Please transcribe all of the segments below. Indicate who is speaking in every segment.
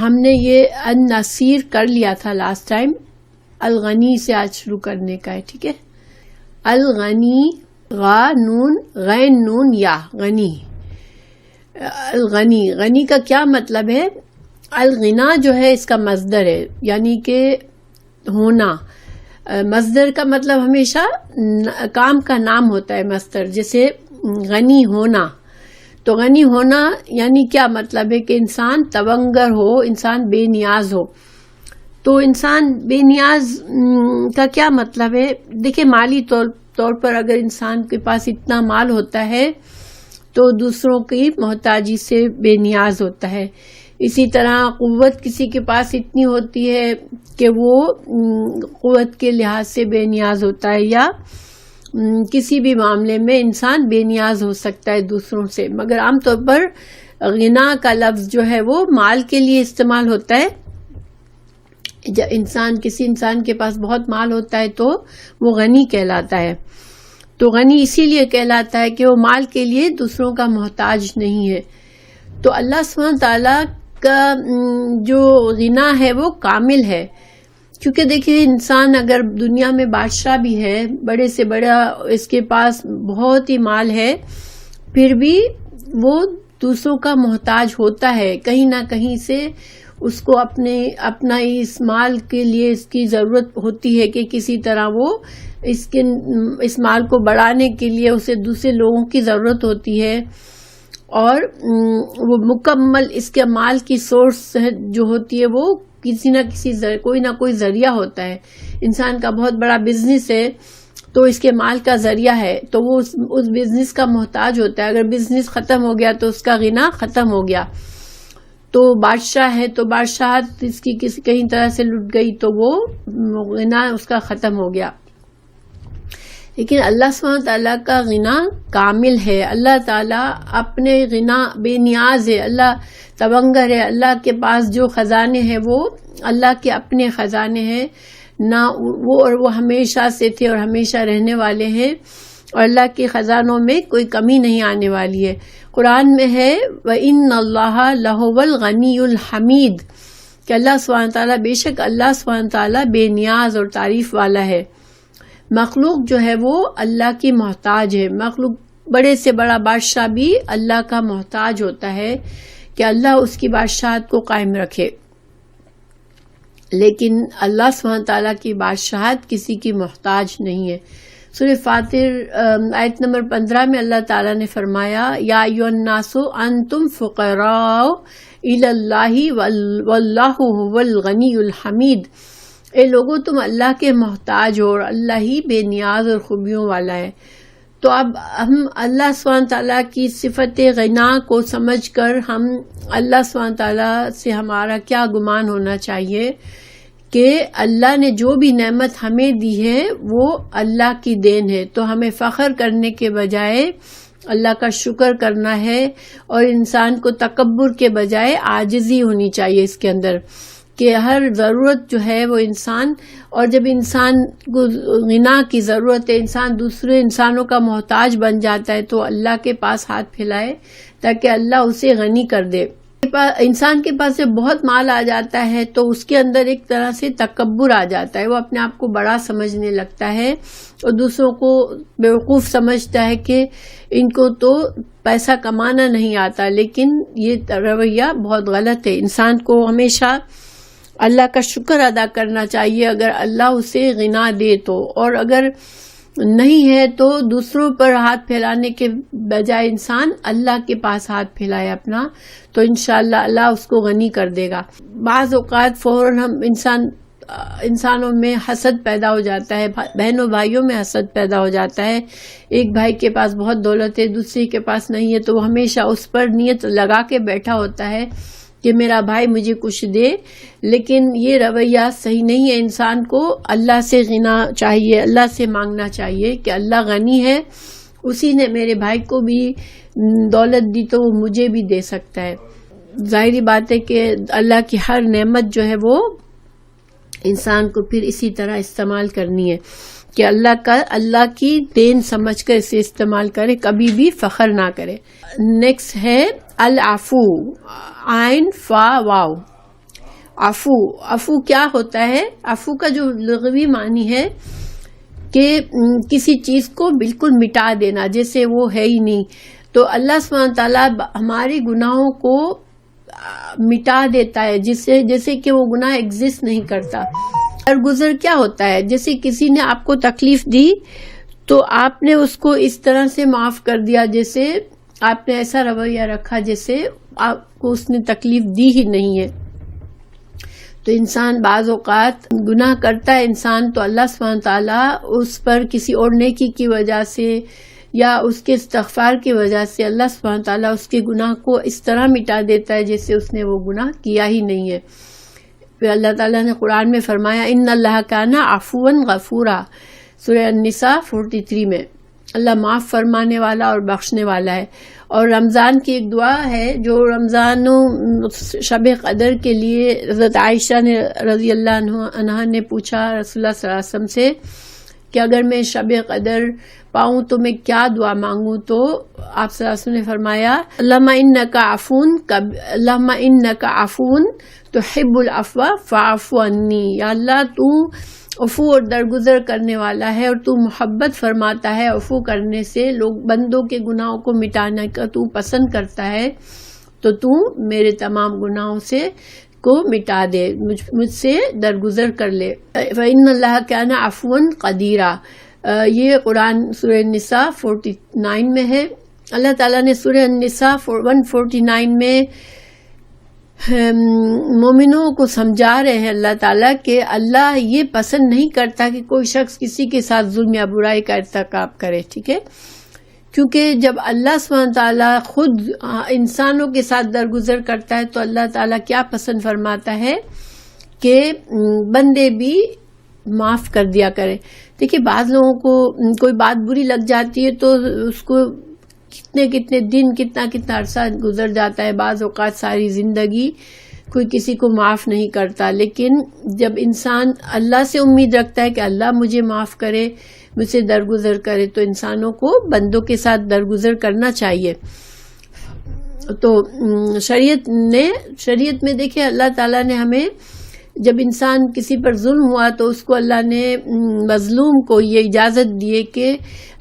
Speaker 1: ہم نے یہ النصیر کر لیا تھا لاسٹ ٹائم. الغنی سے آج شروع کرنے کا ہے, ٹھیک ہے. الغنی, غا نون غین نون یا, غنی. الغنی, غنی کا کیا مطلب ہے؟ الغنا جو ہے اس کا مصدر ہے, یعنی کہ ہونا. مصدر کا مطلب ہمیشہ کام کا نام ہوتا ہے مصدر, جیسے غنی ہونا. تو غنی ہونا یعنی کیا مطلب ہے؟ کہ انسان تونگر ہو, انسان بے نیاز ہو. تو انسان بے نیاز کا کیا مطلب ہے؟ دیکھیں, مالی طور پر اگر انسان کے پاس اتنا مال ہوتا ہے تو دوسروں کی محتاجی سے بے نیاز ہوتا ہے. اسی طرح قوت کسی کے پاس اتنی ہوتی ہے کہ وہ قوت کے لحاظ سے بے نیاز ہوتا ہے, یا کسی بھی معاملے میں انسان بے نیاز ہو سکتا ہے دوسروں سے. مگر عام طور پر غنا کا لفظ جو ہے وہ مال کے لیے استعمال ہوتا ہے. جب کسی انسان کے پاس بہت مال ہوتا ہے تو وہ غنی کہلاتا ہے. تو غنی اسی لیے کہلاتا ہے کہ وہ مال کے لیے دوسروں کا محتاج نہیں ہے. تو اللہ سبحانہ تعالیٰ کا جو غنا ہے وہ کامل ہے. کیونکہ دیکھیے, انسان اگر دنیا میں بادشاہ بھی ہے, بڑے سے بڑا اس کے پاس بہت ہی مال ہے, پھر بھی وہ دوسروں کا محتاج ہوتا ہے. کہیں نہ کہیں سے اس کو اپنا اس مال کے لیے اس کی ضرورت ہوتی ہے کہ کسی طرح وہ اس مال کو بڑھانے کے لیے اسے دوسرے لوگوں کی ضرورت ہوتی ہے. اور وہ مکمل اس کے مال کی سورس جو ہوتی ہے وہ کسی نہ کسی کوئی نہ کوئی ذریعہ ہوتا ہے. انسان کا بہت بڑا بزنس ہے تو اس کے مال کا ذریعہ ہے, تو وہ اس بزنس کا محتاج ہوتا ہے. اگر بزنس ختم ہو گیا تو اس کا غنا ختم ہو گیا. تو بادشاہ ہے تو بادشاہت اس کی کہیں طرح سے لٹ گئی تو وہ غنا اس کا ختم ہو گیا. لیکن اللہ سبحانہ تعالیٰ کا غنا کامل ہے. اللہ تعالیٰ اپنے غنا بے نیاز ہے, اللہ تونگر ہے. اللہ کے پاس جو خزانے ہیں وہ اللہ کے اپنے خزانے ہیں, نہ وہ ہمیشہ سے تھے اور ہمیشہ رہنے والے ہیں, اور اللہ کے خزانوں میں کوئی کمی نہیں آنے والی ہے. قرآن میں ہے وَإِنَّ اللَّهَ لَهُوَ الْغَنِيُّ الْحَمِيدُ, کہ اللہ سبحانہ تعالیٰ, بے شک اللہ سبحانہ تعالیٰ بے نیاز اور تعریف والا ہے. مخلوق جو ہے وہ اللہ کی محتاج ہے. مخلوق بڑے سے بڑا بادشاہ بھی اللہ کا محتاج ہوتا ہے کہ اللہ اس کی بادشاہت کو قائم رکھے. لیکن اللہ سبحانہ تعالیٰ کی بادشاہت کسی کی محتاج نہیں ہے. سورہ فاطر آیت نمبر 15 میں اللہ تعالیٰ نے فرمایا یا ایھا الناس انتم فقراء الی اللہ واللہ هو الغنی الحمید. اے لوگو, تم اللہ کے محتاج ہو اور اللہ ہی بے نیاز اور خوبیوں والا ہے. تو اب ہم اللہ سبحانہ تعالیٰ کی صفت غنا کو سمجھ کر ہم اللہ سبحانہ تعالیٰ سے ہمارا کیا گمان ہونا چاہیے کہ اللہ نے جو بھی نعمت ہمیں دی ہے وہ اللہ کی دین ہے. تو ہمیں فخر کرنے کے بجائے اللہ کا شکر کرنا ہے, اور انسان کو تکبر کے بجائے عاجزی ہونی چاہیے اس کے اندر, کہ ہر ضرورت جو ہے وہ انسان, اور جب انسان کو غنا کی ضرورت ہے, انسان دوسرے انسانوں کا محتاج بن جاتا ہے, تو اللہ کے پاس ہاتھ پھیلائے تاکہ اللہ اسے غنی کر دے. انسان کے پاس جب بہت مال آ جاتا ہے تو اس کے اندر ایک طرح سے تکبر آ جاتا ہے, وہ اپنے آپ کو بڑا سمجھنے لگتا ہے اور دوسروں کو بیوقوف سمجھتا ہے کہ ان کو تو پیسہ کمانا نہیں آتا. لیکن یہ رویہ بہت غلط ہے. انسان کو ہمیشہ اللہ کا شکر ادا کرنا چاہیے اگر اللہ اسے غنا دے تو, اور اگر نہیں ہے تو دوسروں پر ہاتھ پھیلانے کے بجائے انسان اللہ کے پاس ہاتھ پھیلائے اپنا, تو انشاءاللہ اللہ اس کو غنی کر دے گا. بعض اوقات فوراً ہم انسانوں میں حسد پیدا ہو جاتا ہے, بہنوں بھائیوں میں حسد پیدا ہو جاتا ہے. ایک بھائی کے پاس بہت دولت ہے, دوسرے کے پاس نہیں ہے, تو وہ ہمیشہ اس پر نیت لگا کے بیٹھا ہوتا ہے کہ میرا بھائی مجھے کچھ دے. لیکن یہ رویہ صحیح نہیں ہے. انسان کو اللہ سے غنا چاہیے, اللہ سے مانگنا چاہیے کہ اللہ غنی ہے, اسی نے میرے بھائی کو بھی دولت دی تو وہ مجھے بھی دے سکتا ہے. ظاہری بات ہے کہ اللہ کی ہر نعمت جو ہے وہ انسان کو پھر اسی طرح استعمال کرنی ہے کہ اللہ کی دین سمجھ کر اسے استعمال کرے, کبھی بھی فخر نہ کرے. نیکسٹ ہے العفو, عین فا واو. عفو کیا ہوتا ہے؟ عفو کا جو لغوی معنی ہے کہ کسی چیز کو بالکل مٹا دینا، جیسے وہ ہے ہی نہیں. تو اللہ سبحانہ تعالیٰ ہمارے گناہوں کو مٹا دیتا ہے، جیسے کہ وہ گناہ ایگزسٹ نہیں کرتا. درگزر کیا ہوتا ہے؟ جیسے کسی نے آپ کو تکلیف دی تو آپ نے اس کو اس طرح سے معاف کر دیا، جیسے آپ نے ایسا رویہ رکھا جیسے آپ کو اس نے تکلیف دی ہی نہیں ہے. تو انسان بعض اوقات گناہ کرتا ہے انسان، تو اللہ سبحانہ تعالیٰ اس پر کسی اور نیکی کی وجہ سے یا اس کے استغفار کی وجہ سے اللہ سبحانہ تعالیٰ اس کے گناہ کو اس طرح مٹا دیتا ہے جیسے اس نے وہ گناہ کیا ہی نہیں ہے. پھر اللہ تعالیٰ نے قرآن میں فرمایا ان اللہ کان عفوا غفورا، سورہ النساء 43 میں. اللہ معاف فرمانے والا اور بخشنے والا ہے. اور رمضان کی ایک دعا ہے جو رمضان شب قدر کے لیے حضرت عائشہ نے رضی اللہ عنہا نے پوچھا رسول اللہ صلی اللہ علیہ وسلم سے کہ اگر میں شب قدر پاؤں تو میں کیا دعا مانگوں؟ تو آپ صلی اللہ علیہ وسلم نے فرمایا اللہم انکا عفون تحب العفو فاعف عنی، یا اللہ تو عفو اور درگزر کرنے والا ہے اور تو محبت فرماتا ہے عفو کرنے سے، لوگ بندوں کے گناہوں کو مٹانے کا تو پسند کرتا ہے، تو تو میرے تمام گناہوں سے کو مٹا دے، مجھ سے درگزر کر لے. فإن اللہ کان عفوا قدیرا، یہ قرآن سورہ النساء 49 میں ہے. اللہ تعالیٰ نے سورہ النساء 149 میں مومنوں کو سمجھا رہے ہیں اللہ تعالیٰ کہ اللہ یہ پسند نہیں کرتا کہ کوئی شخص کسی کے ساتھ ظلم یا برائی کا ارتکاب کرے. ٹھیک ہے، کیونکہ جب اللہ سبحانہ تعالیٰ خود انسانوں کے ساتھ درگزر کرتا ہے تو اللہ تعالیٰ کیا پسند فرماتا ہے کہ بندے بھی معاف کر دیا کرے. دیکھیے بعض لوگوں کو کوئی بات بری لگ جاتی ہے تو اس کو کتنے دن کتنا عرصہ گزر جاتا ہے، بعض اوقات ساری زندگی کوئی کسی کو معاف نہیں کرتا. لیکن جب انسان اللہ سے امید رکھتا ہے کہ اللہ مجھے معاف کرے، مجھ سے درگزر کرے، تو انسانوں کو بندوں کے ساتھ درگزر کرنا چاہیے. تو شریعت میں دیکھیں اللہ تعالیٰ نے ہمیں جب انسان کسی پر ظلم ہوا تو اس کو اللہ نے مظلوم کو یہ اجازت دی کہ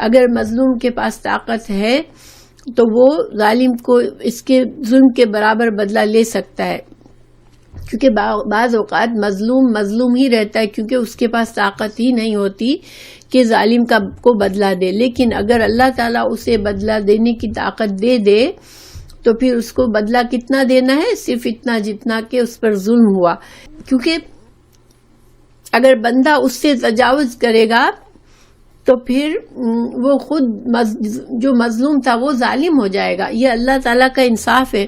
Speaker 1: اگر مظلوم کے پاس طاقت ہے تو وہ ظالم کو اس کے ظلم کے برابر بدلہ لے سکتا ہے، کیونکہ بعض اوقات مظلوم ہی رہتا ہے کیونکہ اس کے پاس طاقت ہی نہیں ہوتی کہ ظالم کو بدلہ دے. لیکن اگر اللہ تعالیٰ اسے بدلہ دینے کی طاقت دے تو پھر اس کو بدلہ کتنا دینا ہے؟ صرف اتنا جتنا کہ اس پر ظلم ہوا. کیونکہ اگر بندہ اس سے تجاوز کرے گا تو پھر وہ خود جو مظلوم تھا وہ ظالم ہو جائے گا. یہ اللہ تعالیٰ کا انصاف ہے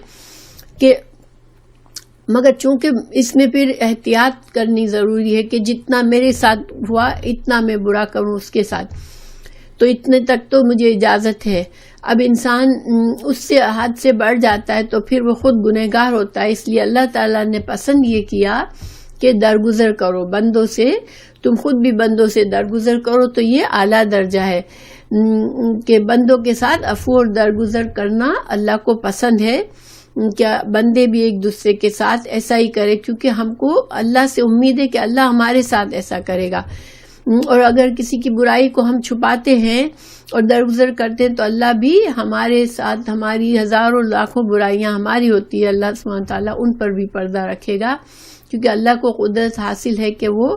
Speaker 1: کہ مگر چونکہ اس میں پھر احتیاط کرنی ضروری ہے کہ جتنا میرے ساتھ ہوا اتنا میں برا کروں اس کے ساتھ، تو اتنے تک تو مجھے اجازت ہے. اب انسان اس سے حد سے بڑھ جاتا ہے تو پھر وہ خود گنہگار ہوتا ہے. اس لیے اللہ تعالیٰ نے پسند یہ کیا کہ درگزر کرو بندوں سے، تم خود بھی بندوں سے درگزر کرو. تو یہ اعلیٰ درجہ ہے کہ بندوں کے ساتھ عفو اور درگزر کرنا اللہ کو پسند ہے. کیا بندے بھی ایک دوسرے کے ساتھ ایسا ہی کرے، کیونکہ ہم کو اللہ سے امید ہے کہ اللہ ہمارے ساتھ ایسا کرے گا. اور اگر کسی کی برائی کو ہم چھپاتے ہیں اور درگزر کرتے ہیں تو اللہ بھی ہمارے ساتھ، ہماری ہزاروں لاکھوں برائیاں ہماری ہوتی ہے، اللہ سبحانہ تعالیٰ ان پر بھی پردہ رکھے گا، کیونکہ اللہ کو قدرت حاصل ہے کہ وہ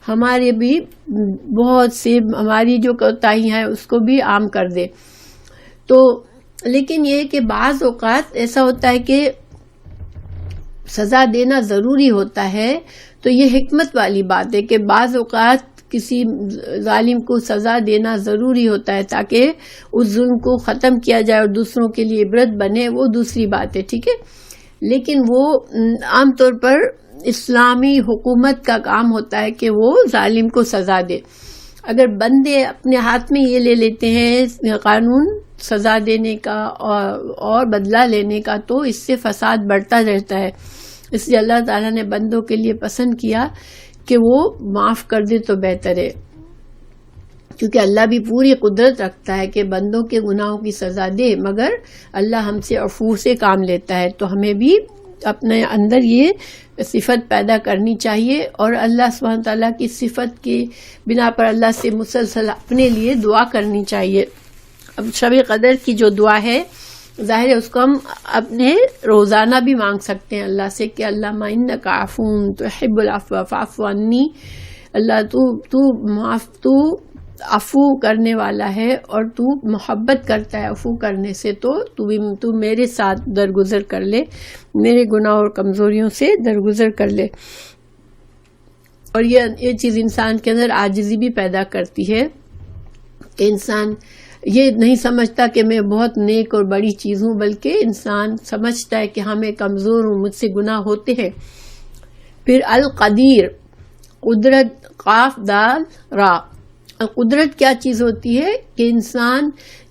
Speaker 1: ہمارے بھی بہت سے ہماری جو کوتاہیاں ہیں اس کو بھی عام کر دے. تو لیکن یہ کہ بعض اوقات ایسا ہوتا ہے کہ سزا دینا ضروری ہوتا ہے. تو یہ حکمت والی بات ہے کہ بعض اوقات کسی ظالم کو سزا دینا ضروری ہوتا ہے تاکہ اس ظلم کو ختم کیا جائے اور دوسروں کے لیے عبرت بنے، وہ دوسری بات ہے. ٹھیک ہے، لیکن وہ عام طور پر اسلامی حکومت کا کام ہوتا ہے کہ وہ ظالم کو سزا دے. اگر بندے اپنے ہاتھ میں یہ لے لیتے ہیں قانون سزا دینے کا اور بدلہ لینے کا تو اس سے فساد بڑھتا رہتا ہے. اس لیے اللہ تعالیٰ نے بندوں کے لیے پسند کیا کہ وہ معاف کر دے تو بہتر ہے، کیونکہ اللہ بھی پوری قدرت رکھتا ہے کہ بندوں کے گناہوں کی سزا دے، مگر اللہ ہم سے عفو سے کام لیتا ہے. تو ہمیں بھی اپنے اندر یہ صفت پیدا کرنی چاہیے، اور اللہ سبحانہ تعالیٰ کی صفت کی بنا پر اللہ سے مسلسل اپنے لیے دعا کرنی چاہیے۔ اب شب قدر کی جو دعا ہے ظاہر ہے اس کو ہم اپنے روزانہ بھی مانگ سکتے ہیں اللہ سے کہ اللہم انک عفو تحب العفو فاعف عنی، اللہ تو عفو کرنے والا ہے اور تو محبت کرتا ہے عفو کرنے سے، تو میرے ساتھ درگزر کر لے، میرے گناہ اور کمزوریوں سے درگزر کر لے۔ اور یہ چیز انسان کے اندر عاجزی بھی پیدا کرتی ہے کہ انسان یہ نہیں سمجھتا کہ میں بہت نیک اور بڑی چیز ہوں، بلکہ انسان سمجھتا ہے کہ ہاں میں کمزور ہوں، مجھ سے گناہ ہوتے ہیں۔ پھر القدیر، قدرت، قاف دال را۔ قدرت کیا چیز ہوتی ہے کہ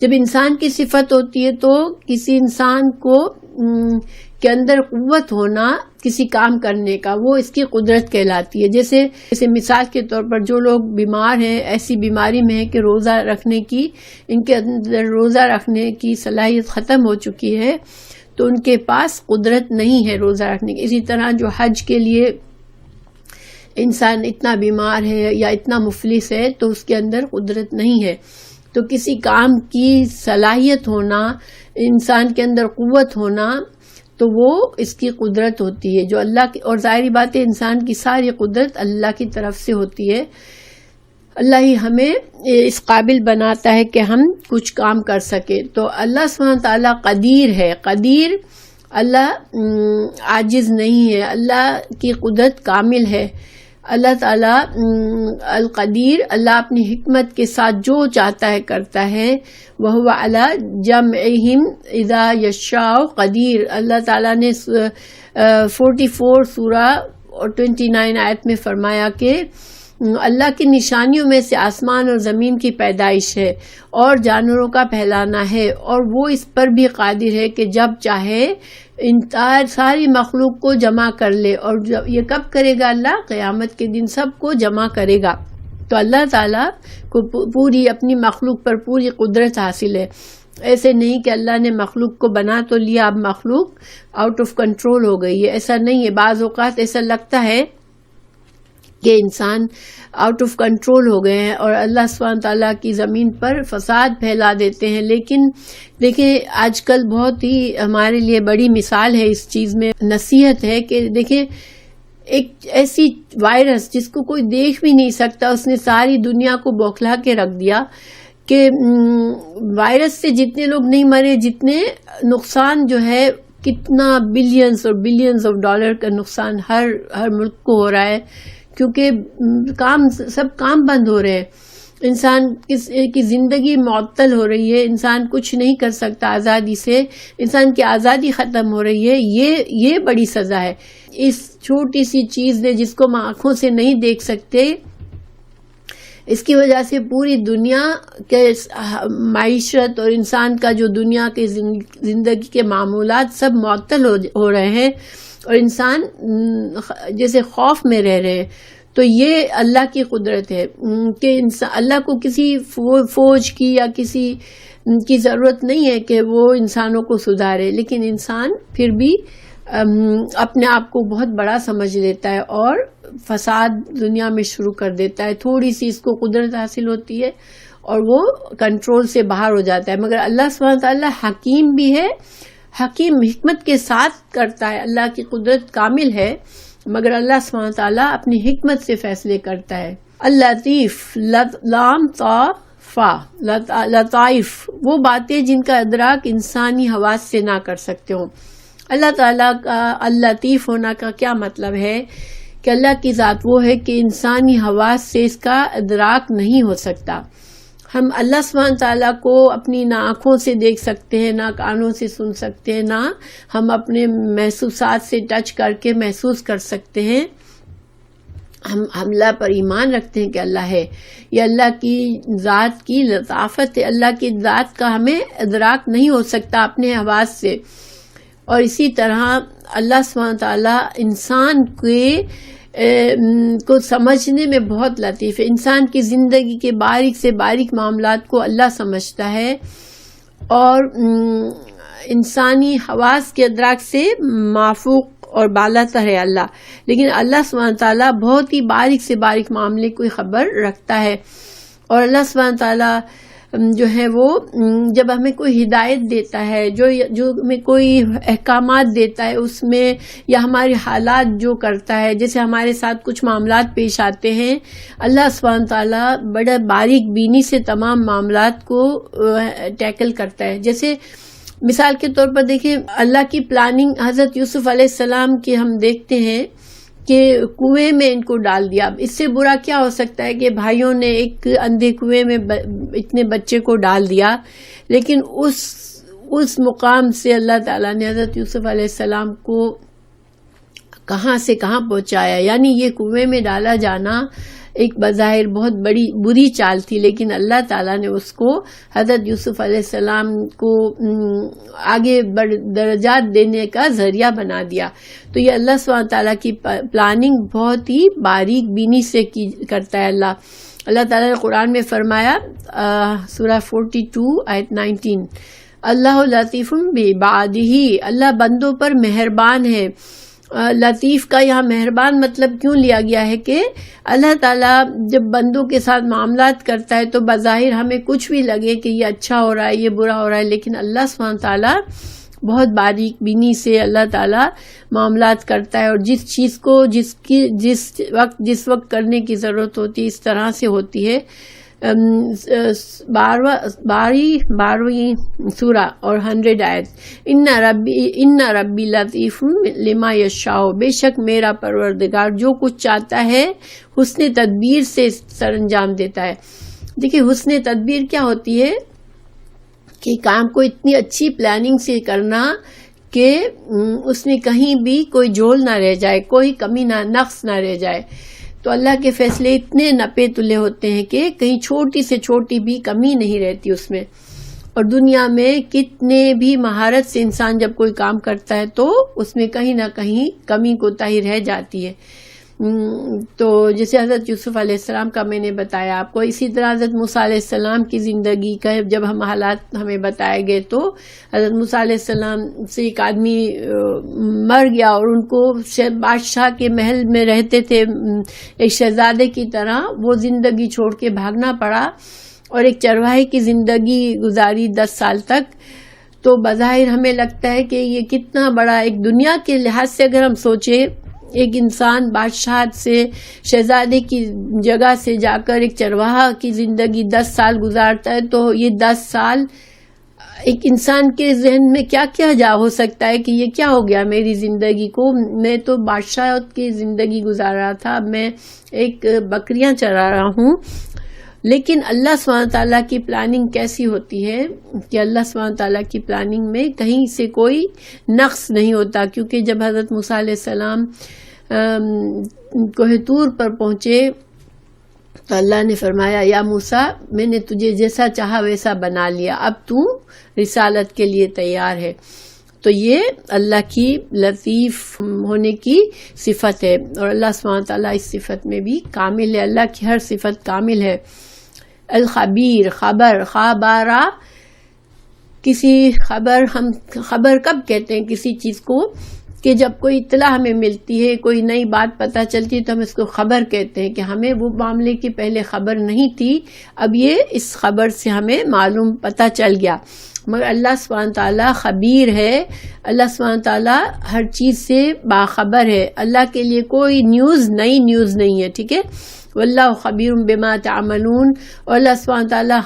Speaker 1: جب انسان کی صفت ہوتی ہے تو کسی انسان کے اندر قوت ہونا کسی کام کرنے کا، وہ اس کی قدرت کہلاتی ہے۔ جیسے مثال کے طور پر جو لوگ بیمار ہیں، ایسی بیماری میں ہیں کہ روزہ رکھنے کی، ان کے اندر روزہ رکھنے کی صلاحیت ختم ہو چکی ہے، تو ان کے پاس قدرت نہیں ہے روزہ رکھنے کی۔ اسی طرح جو حج کے لیے انسان اتنا بیمار ہے یا اتنا مفلس ہے تو اس کے اندر قدرت نہیں ہے۔ تو کسی کام کی صلاحیت ہونا، انسان کے اندر قوت ہونا، تو وہ اس کی قدرت ہوتی ہے جو اللہ کی، اور ظاہری بات ہے انسان کی ساری قدرت اللہ کی طرف سے ہوتی ہے۔ اللہ ہی ہمیں اس قابل بناتا ہے کہ ہم کچھ کام کر سکے۔ تو اللہ سبحانہ تعالیٰ قدیر ہے، قدیر، اللہ عاجز نہیں ہے، اللہ کی قدرت کامل ہے۔ اللہ تعالیٰ القدیر، اللہ اپنی حکمت کے ساتھ جو چاہتا ہے کرتا ہے۔ وَهُوَ عَلَى جَمْعِهِمْ إِذَا يَشَاءُ قدیر، اللہ تعالیٰ نے 44 سورہ اور 29 آیت میں فرمایا کہ اللہ کی نشانیوں میں سے آسمان اور زمین کی پیدائش ہے اور جانوروں کا پھیلانا ہے، اور وہ اس پر بھی قادر ہے کہ جب چاہے ساری مخلوق کو جمع کر لے۔ اور یہ کب کرے گا اللہ؟ قیامت کے دن سب کو جمع کرے گا۔ تو اللہ تعالیٰ کو پوری اپنی مخلوق پر پوری قدرت حاصل ہے۔ ایسے نہیں کہ اللہ نے مخلوق کو بنا تو لیا، اب مخلوق آؤٹ آف کنٹرول ہو گئی ہے، ایسا نہیں ہے۔ بعض اوقات ایسا لگتا ہے کہ انسان آؤٹ آف کنٹرول ہو گئے ہیں اور اللہ سبحانہ تعالیٰ کی زمین پر فساد پھیلا دیتے ہیں، لیکن دیکھیں آج کل بہت ہی ہمارے لیے بڑی مثال ہے اس چیز میں، نصیحت ہے کہ دیکھیں ایک ایسی وائرس جس کو کوئی دیکھ بھی نہیں سکتا، اس نے ساری دنیا کو بوکھلا کے رکھ دیا کہ وائرس سے جتنے لوگ نہیں مرے، جتنے نقصان جو ہے کتنا بلینز اور بلینز آف ڈالر کا نقصان ہر ملک کو ہو رہا ہے، کیونکہ سب کام بند ہو رہے ہیں، انسان کی زندگی معطل ہو رہی ہے، انسان کچھ نہیں کر سکتا آزادی سے، انسان کی آزادی ختم ہو رہی ہے۔ یہ بڑی سزا ہے اس چھوٹی سی چیز نے، جس کو ہم آنکھوں سے نہیں دیکھ سکتے، اس کی وجہ سے پوری دنیا کے معیشت اور انسان کا جو دنیا کے زندگی کے معمولات سب معطل ہو رہے ہیں، اور انسان جیسے خوف میں رہ رہے ہیں۔ تو یہ اللہ کی قدرت ہے کہ اللہ کو کسی فوج کی یا کسی کی ضرورت نہیں ہے کہ وہ انسانوں کو سدھارے، لیکن انسان پھر بھی اپنے آپ کو بہت بڑا سمجھ لیتا ہے اور فساد دنیا میں شروع کر دیتا ہے۔ تھوڑی سی اس کو قدرت حاصل ہوتی ہے اور وہ کنٹرول سے باہر ہو جاتا ہے۔ مگر اللہ سبحانہ تعالیٰ حکیم بھی ہے، حکیم حکمت کے ساتھ کرتا ہے۔ اللہ کی قدرت کامل ہے، مگر اللہ سبحانہ تعالیٰ اپنی حکمت سے فیصلے کرتا ہے۔ اللطیف، لام تا فا، لطائف، وہ باتیں جن کا ادراک انسانی حواس سے نہ کر سکتے ہوں۔ اللہ تعالیٰ کا اللطیف ہونا کا کیا مطلب ہے کہ اللہ کی ذات وہ ہے کہ انسانی حواس سے اس کا ادراک نہیں ہو سکتا۔ ہم اللہ سبحانہ تعالیٰ کو اپنی نہ آنکھوں سے دیکھ سکتے ہیں، نہ کانوں سے سن سکتے ہیں، نہ ہم اپنے محسوسات سے ٹچ کر کے محسوس کر سکتے ہیں۔ ہم اللہ پر ایمان رکھتے ہیں کہ اللہ ہے، یہ اللہ کی ذات کی لطافت ہے۔ اللہ کی ذات کا ہمیں ادراک نہیں ہو سکتا اپنے حواس سے۔ اور اسی طرح اللہ سبحانہ تعالیٰ انسان کو سمجھنے میں بہت لطیف ہے۔ انسان کی زندگی کے باریک سے باریک معاملات کو اللہ سمجھتا ہے، اور انسانی حواس کے ادراک سے مافوق اور بالا تر ہے اللہ، لیکن اللہ سبحانہ تعالیٰ بہت ہی باریک سے باریک معاملے کی خبر رکھتا ہے. اور اللہ سبحانہ تعالیٰ جو ہے وہ جب ہمیں کوئی ہدایت دیتا ہے، جو ہمیں کوئی احکامات دیتا ہے اس میں، یا ہمارے حالات جو کرتا ہے، جیسے ہمارے ساتھ کچھ معاملات پیش آتے ہیں، اللہ سبحانہ تعالیٰ بڑا باریک بینی سے تمام معاملات کو ٹیکل کرتا ہے. جیسے مثال کے طور پر دیکھیں، اللہ کی پلاننگ حضرت یوسف علیہ السلام کی ہم دیکھتے ہیں کہ کنویں میں ان کو ڈال دیا. اس سے برا کیا ہو سکتا ہے کہ بھائیوں نے ایک اندھے کنویں میں اتنے بچے کو ڈال دیا، لیکن اس مقام سے اللہ تعالیٰ نے حضرت یوسف علیہ السلام کو کہاں سے کہاں پہنچایا. یعنی یہ کنویں میں ڈالا جانا ایک بظاہر بہت بری چال تھی، لیکن اللہ تعالیٰ نے اس کو حضرت یوسف علیہ السلام کو آگے درجات دینے کا ذریعہ بنا دیا. تو یہ اللہ سبحانہ تعالیٰ کی پلاننگ بہت ہی باریک بینی سے کرتا ہے. اللہ تعالیٰ نے قرآن میں فرمایا، سورہ 42 آیت 19، اللہ لطیف بعبادہ، اللہ بندوں پر مہربان ہے. لطیف کا یہاں مہربان مطلب کیوں لیا گیا ہے کہ اللہ تعالیٰ جب بندوں کے ساتھ معاملات کرتا ہے تو بظاہر ہمیں کچھ بھی لگے کہ یہ اچھا ہو رہا ہے، یہ برا ہو رہا ہے، لیکن اللہ سبحانہ تعالیٰ بہت باریک بینی سے اللہ تعالیٰ معاملات کرتا ہے، اور جس چیز کو جس وقت کرنے کی ضرورت ہوتی ہے اس طرح سے ہوتی ہے. 12ویں سورہ اور 100 آیت، ان ربی لطیف لما یشاء، بے شک میرا پروردگار جو کچھ چاہتا ہے حسن تدبیر سے سر انجام دیتا ہے. دیکھیں حسن تدبیر کیا ہوتی ہے کہ کام کو اتنی اچھی پلاننگ سے کرنا کہ اس میں کہیں بھی کوئی جھول نہ رہ جائے، کوئی کمی نہ نقص نہ رہ جائے. تو اللہ کے فیصلے اتنے نپے تلے ہوتے ہیں کہ کہیں چھوٹی سے چھوٹی بھی کمی نہیں رہتی اس میں. اور دنیا میں کتنے بھی مہارت سے انسان جب کوئی کام کرتا ہے تو اس میں کہیں نہ کہیں کمی کوتاہی رہ جاتی ہے. تو جیسے حضرت یوسف علیہ السلام کا میں نے بتایا آپ کو، اسی طرح حضرت موسیٰ علیہ السلام کی زندگی کا جب ہم حالات ہمیں بتائے گئے تو حضرت موسیٰ علیہ السلام سے ایک آدمی مر گیا، اور ان کو بادشاہ کے محل میں رہتے تھے ایک شہزادے کی طرح، وہ زندگی چھوڑ کے بھاگنا پڑا اور ایک چرواہے کی زندگی گزاری 10 سال تک. تو بظاہر ہمیں لگتا ہے کہ یہ کتنا بڑا، ایک دنیا کے لحاظ سے اگر ہم سوچیں، ایک انسان بادشاہت سے شہزادے کی جگہ سے جا کر ایک چرواہا کی زندگی 10 سال گزارتا ہے، تو یہ 10 سال ایک انسان کے ذہن میں کیا کیا جا ہو سکتا ہے کہ یہ کیا ہو گیا میری زندگی کو، میں تو بادشاہت کی زندگی گزار رہا تھا، میں ایک بکریاں چرا رہا ہوں. لیکن اللہ سبحانہ تعالیٰ کی پلاننگ کیسی ہوتی ہے کہ اللہ سبحانہ تعالیٰ کی پلاننگ میں کہیں سے کوئی نقص نہیں ہوتا. کیونکہ جب حضرت موسیٰ علیہ السلام کوہ طور پر پہنچے تو اللہ نے فرمایا، یا موسیٰ میں نے تجھے جیسا چاہا ویسا بنا لیا، اب تو رسالت کے لیے تیار ہے. تو یہ اللہ کی لطیف ہونے کی صفت ہے، اور اللہ سبحانہ تعالیٰ اس صفت میں بھی کامل ہے. اللہ کی ہر صفت کامل ہے. الخبیر، خبارہ کسی خبر، ہم خبر کب کہتے ہیں کسی چیز کو کہ جب کوئی اطلاع ہمیں ملتی ہے، کوئی نئی بات پتہ چلتی ہے تو ہم اس کو خبر کہتے ہیں کہ ہمیں وہ معاملے کی پہلے خبر نہیں تھی، اب یہ اس خبر سے ہمیں معلوم پتہ چل گیا. مگر اللہ سبحانہ تعالیٰ خبیر ہے، اللہ سبحانہ تعالیٰ ہر چیز سے باخبر ہے. اللہ کے لیے کوئی نئی نیوز نہیں ہے، ٹھیک ہے. واللہ خبیر بما تعملون، اور اللہ سبحانہ تعالیٰ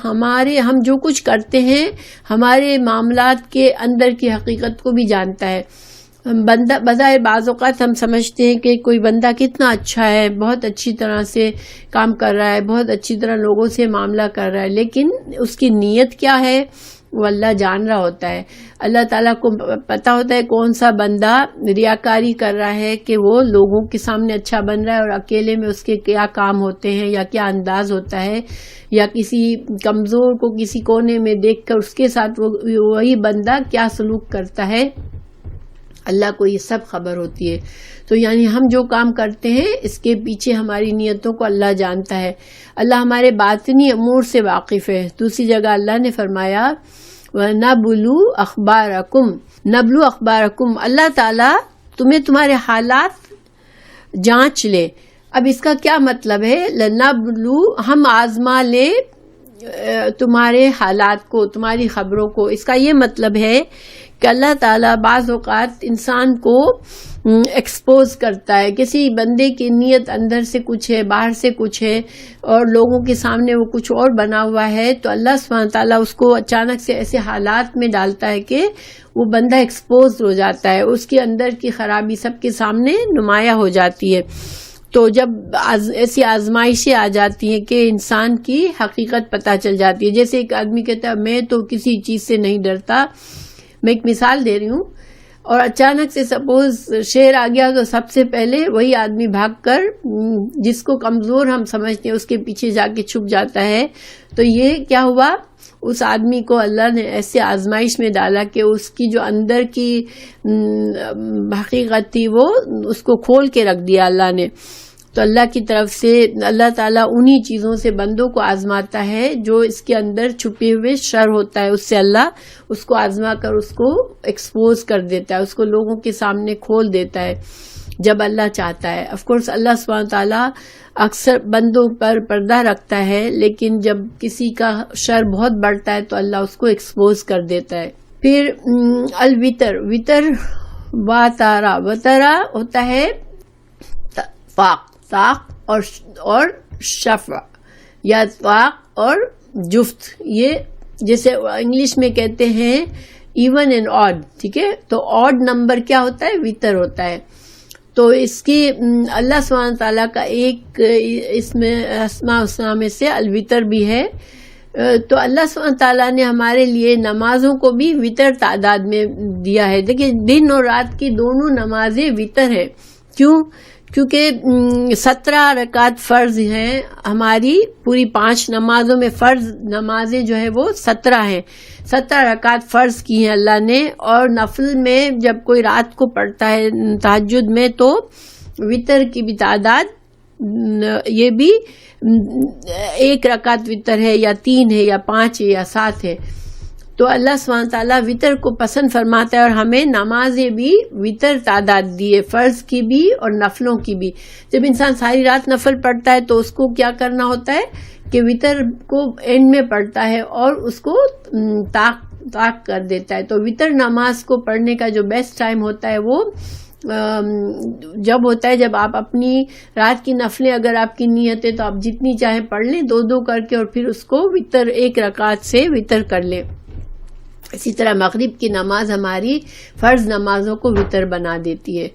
Speaker 1: ہم جو کچھ کرتے ہیں، ہمارے معاملات کے اندر کی حقیقت کو بھی جانتا ہے. بندہ بظاہر بعض اوقات ہم سمجھتے ہیں کہ کوئی بندہ کتنا اچھا ہے، بہت اچھی طرح سے کام کر رہا ہے، بہت اچھی طرح لوگوں سے معاملہ کر رہا ہے، لیکن اس کی نیت کیا ہے وہ اللہ جان رہا ہوتا ہے. اللہ تعالیٰ کو پتہ ہوتا ہے کون سا بندہ ریاکاری کر رہا ہے کہ وہ لوگوں کے سامنے اچھا بن رہا ہے اور اکیلے میں اس کے کیا کام ہوتے ہیں یا کیا انداز ہوتا ہے، یا کسی کمزور کو کسی کونے میں دیکھ کر اس کے ساتھ وہی بندہ کیا سلوک کرتا ہے. اللہ کو یہ سب خبر ہوتی ہے. تو یعنی ہم جو کام کرتے ہیں اس کے پیچھے ہماری نیتوں کو اللہ جانتا ہے. اللہ ہمارے باطنی امور سے واقف ہے. دوسری جگہ اللہ نے فرمایا وَنَبْلُو أَخْبَارَكُمْ، نبلو اخبارکم، اللہ تعالیٰ تمہیں تمہارے حالات جانچ لے. اب اس کا کیا مطلب ہے؟ لنبلو، ہم آزما لے تمہارے حالات کو، تمہاری خبروں کو. اس کا یہ مطلب ہے کہ اللہ تعالیٰ بعض اوقات انسان کو ایکسپوز کرتا ہے. کسی بندے کی نیت اندر سے کچھ ہے، باہر سے کچھ ہے، اور لوگوں کے سامنے وہ کچھ اور بنا ہوا ہے، تو اللہ سبحانہ تعالیٰ اس کو اچانک سے ایسے حالات میں ڈالتا ہے کہ وہ بندہ ایکسپوز ہو جاتا ہے، اس کے اندر کی خرابی سب کے سامنے نمایاں ہو جاتی ہے. تو جب ایسی آزمائشیں آ جاتی ہیں کہ انسان کی حقیقت پتہ چل جاتی ہے. جیسے ایک آدمی کہتا ہے میں تو کسی چیز سے نہیں ڈرتا. میں ایک مثال دے رہی ہوں، اور اچانک سے سپوز شیر آ گیا تو سب سے پہلے وہی آدمی بھاگ کر جس کو کمزور ہم سمجھتے ہیں اس کے پیچھے جا کے چھپ جاتا ہے. تو یہ کیا ہوا؟ اس آدمی کو اللہ نے ایسے آزمائش میں ڈالا کہ اس کی جو اندر کی حقیقت تھی وہ اس کو کھول کے رکھ دیا اللہ نے. تو اللہ کی طرف سے اللہ تعالیٰ انہی چیزوں سے بندوں کو آزماتا ہے جو اس کے اندر چھپے ہوئے شر ہوتا ہے، اس سے اللہ اس کو آزما کر اس کو ایکسپوز کر دیتا ہے، اس کو لوگوں کے سامنے کھول دیتا ہے جب اللہ چاہتا ہے. آف کورس اللہ سبحانہ تعالیٰ اکثر بندوں پر پردہ رکھتا ہے، لیکن جب کسی کا شر بہت بڑھتا ہے تو اللہ اس کو ایکسپوز کر دیتا ہے. پھر الوتر، وتر واتارا، وترا ہوتا ہے طاق اور شفع یا طاق اور جفت. یہ جیسے انگلش میں کہتے ہیں ایون اینڈ آڈ، ٹھیک ہے. تو آڈ نمبر کیا ہوتا ہے؟ وتر ہوتا ہے. تو اس کی اللہ سبحانہ تعالیٰ کا ایک اس میں اسماء الحسنی میں سے الوتر بھی ہے. تو اللہ سبحانہ تعالیٰ نے ہمارے لیے نمازوں کو بھی وتر تعداد میں دیا ہے. دیکھیں دن اور رات کی دونوں نمازیں وتر ہیں. کیوں؟ کیونکہ 17 رکعت فرض ہیں ہماری پوری 5 نمازوں میں. فرض نمازیں جو ہے وہ 17 ہیں، 17 رکعت فرض کی ہیں اللہ نے. اور نفل میں جب کوئی رات کو پڑھتا ہے تہجد میں تو وتر کی بھی تعداد یہ بھی 1 رکعت وتر ہے یا 3 ہے یا 5 ہے یا 7 ہے. تو اللہ سبحانہ تعالیٰ وتر کو پسند فرماتا ہے، اور ہمیں نمازیں بھی وتر تعداد دی ہے، فرض کی بھی اور نفلوں کی بھی. جب انسان ساری رات نفل پڑھتا ہے تو اس کو کیا کرنا ہوتا ہے کہ وتر کو اینڈ میں پڑھتا ہے اور اس کو طاق کر دیتا ہے. تو وتر نماز کو پڑھنے کا جو بیسٹ ٹائم ہوتا ہے وہ جب ہوتا ہے جب آپ اپنی رات کی نفلیں اگر آپ کی نیت ہے تو آپ جتنی چاہیں پڑھ لیں 2 کر کے، اور پھر اس کو وتر 1 رکعت سے وتر کر لیں. اسی طرح مغرب کی نماز ہماری فرض نمازوں کو وتر بنا دیتی ہے.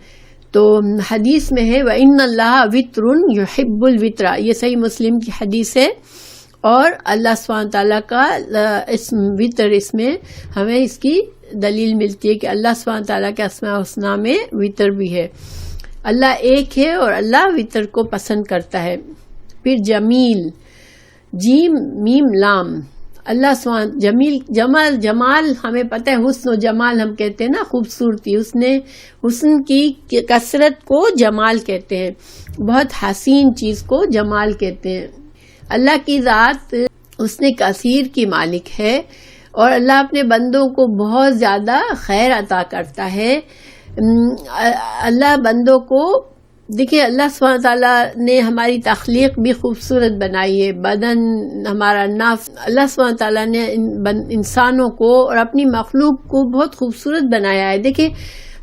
Speaker 1: تو حدیث میں ہے وَإِنَّ اللَّهَ وِتْرٌ يُحِبُّ الْوِتْرَ، یہ صحیح مسلم کی حدیث ہے. اور اللہ سبحانہ تعالیٰ کا اسم وتر، اس میں ہمیں اس کی دلیل ملتی ہے کہ اللہ سبحانہ تعالیٰ کے اسماء الحسنی میں وتر بھی ہے. اللہ ایک ہے اور اللہ وتر کو پسند کرتا ہے. پھر جمیل، جیم میم لام، اللہ سبحانہ جمیل، جمال ہمیں پتہ ہے، حسن و جمال ہم کہتے ہیں نا، خوبصورتی. حسن کی کثرت کو جمال کہتے ہیں، بہت حسین چیز کو جمال کہتے ہیں. اللہ کی ذات حسن کثیر کی مالک ہے، اور اللہ اپنے بندوں کو بہت زیادہ خیر عطا کرتا ہے. اللہ بندوں کو دیکھیں، اللہ سبحانہ تعالیٰ نے ہماری تخلیق بھی خوبصورت بنائی ہے، بدن ہمارا نفس. اللہ سبحانہ تعالیٰ نے انسانوں کو اور اپنی مخلوق کو بہت خوبصورت بنایا ہے. دیکھیں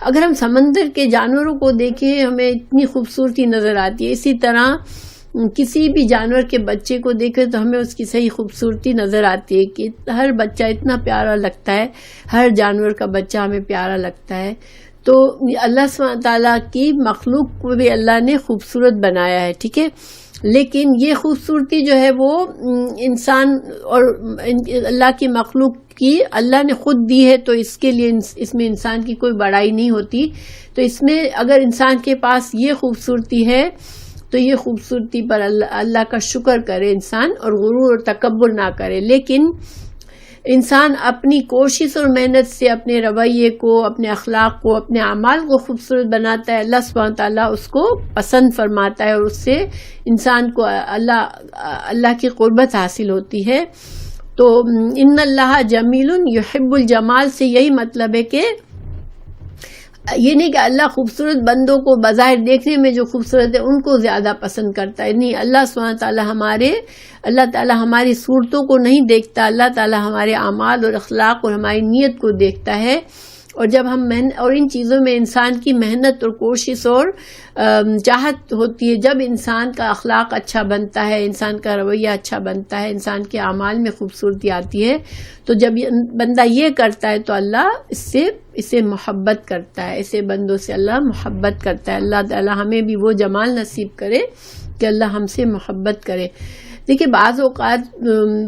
Speaker 1: اگر ہم سمندر کے جانوروں کو دیکھیں ہمیں اتنی خوبصورتی نظر آتی ہے، اسی طرح کسی بھی جانور کے بچے کو دیکھیں تو ہمیں اس کی صحیح خوبصورتی نظر آتی ہے کہ ہر بچہ اتنا پیارا لگتا ہے، ہر جانور کا بچہ ہمیں پیارا لگتا ہے. تو اللہ سبحانہ تعالیٰ کی مخلوق کو بھی اللہ نے خوبصورت بنایا ہے، ٹھیک ہے. لیکن یہ خوبصورتی جو ہے وہ انسان اور اللہ کی مخلوق کی اللہ نے خود دی ہے، تو اس کے لیے اس میں انسان کی کوئی بڑائی نہیں ہوتی. تو اس میں اگر انسان کے پاس یہ خوبصورتی ہے تو یہ خوبصورتی پر اللہ کا شکر کرے انسان، اور غرور اور تکبر نہ کرے. لیکن انسان اپنی کوشش اور محنت سے اپنے رویے کو، اپنے اخلاق کو، اپنے اعمال کو خوبصورت بناتا ہے. اللہ سبحانہ تعالیٰ اس کو پسند فرماتا ہے، اور اس سے انسان کو اللہ کی قربت حاصل ہوتی ہے. تو ان اللہ جمیل یحب الجمال سے یہی مطلب ہے کہ یہ نہیں کہ اللہ خوبصورت بندوں کو بظاہر دیکھنے میں جو خوبصورت ہے ان کو زیادہ پسند کرتا ہے، نہیں، اللہ سبحانہ تعالیٰ ہماری صورتوں کو نہیں دیکھتا، اللہ تعالیٰ ہمارے اعمال اور اخلاق اور ہماری نیت کو دیکھتا ہے. اور جب ہم اور ان چیزوں میں انسان کی محنت اور کوشش اور چاہت ہوتی ہے، جب انسان کا اخلاق اچھا بنتا ہے، انسان کا رویہ اچھا بنتا ہے، انسان کے اعمال میں خوبصورتی آتی ہے، تو جب بندہ یہ کرتا ہے تو اللہ اسے محبت کرتا ہے، ایسے بندوں سے اللہ محبت کرتا ہے. اللہ تعالی ہمیں بھی وہ جمال نصیب کرے کہ اللہ ہم سے محبت کرے. دیکھیں بعض اوقات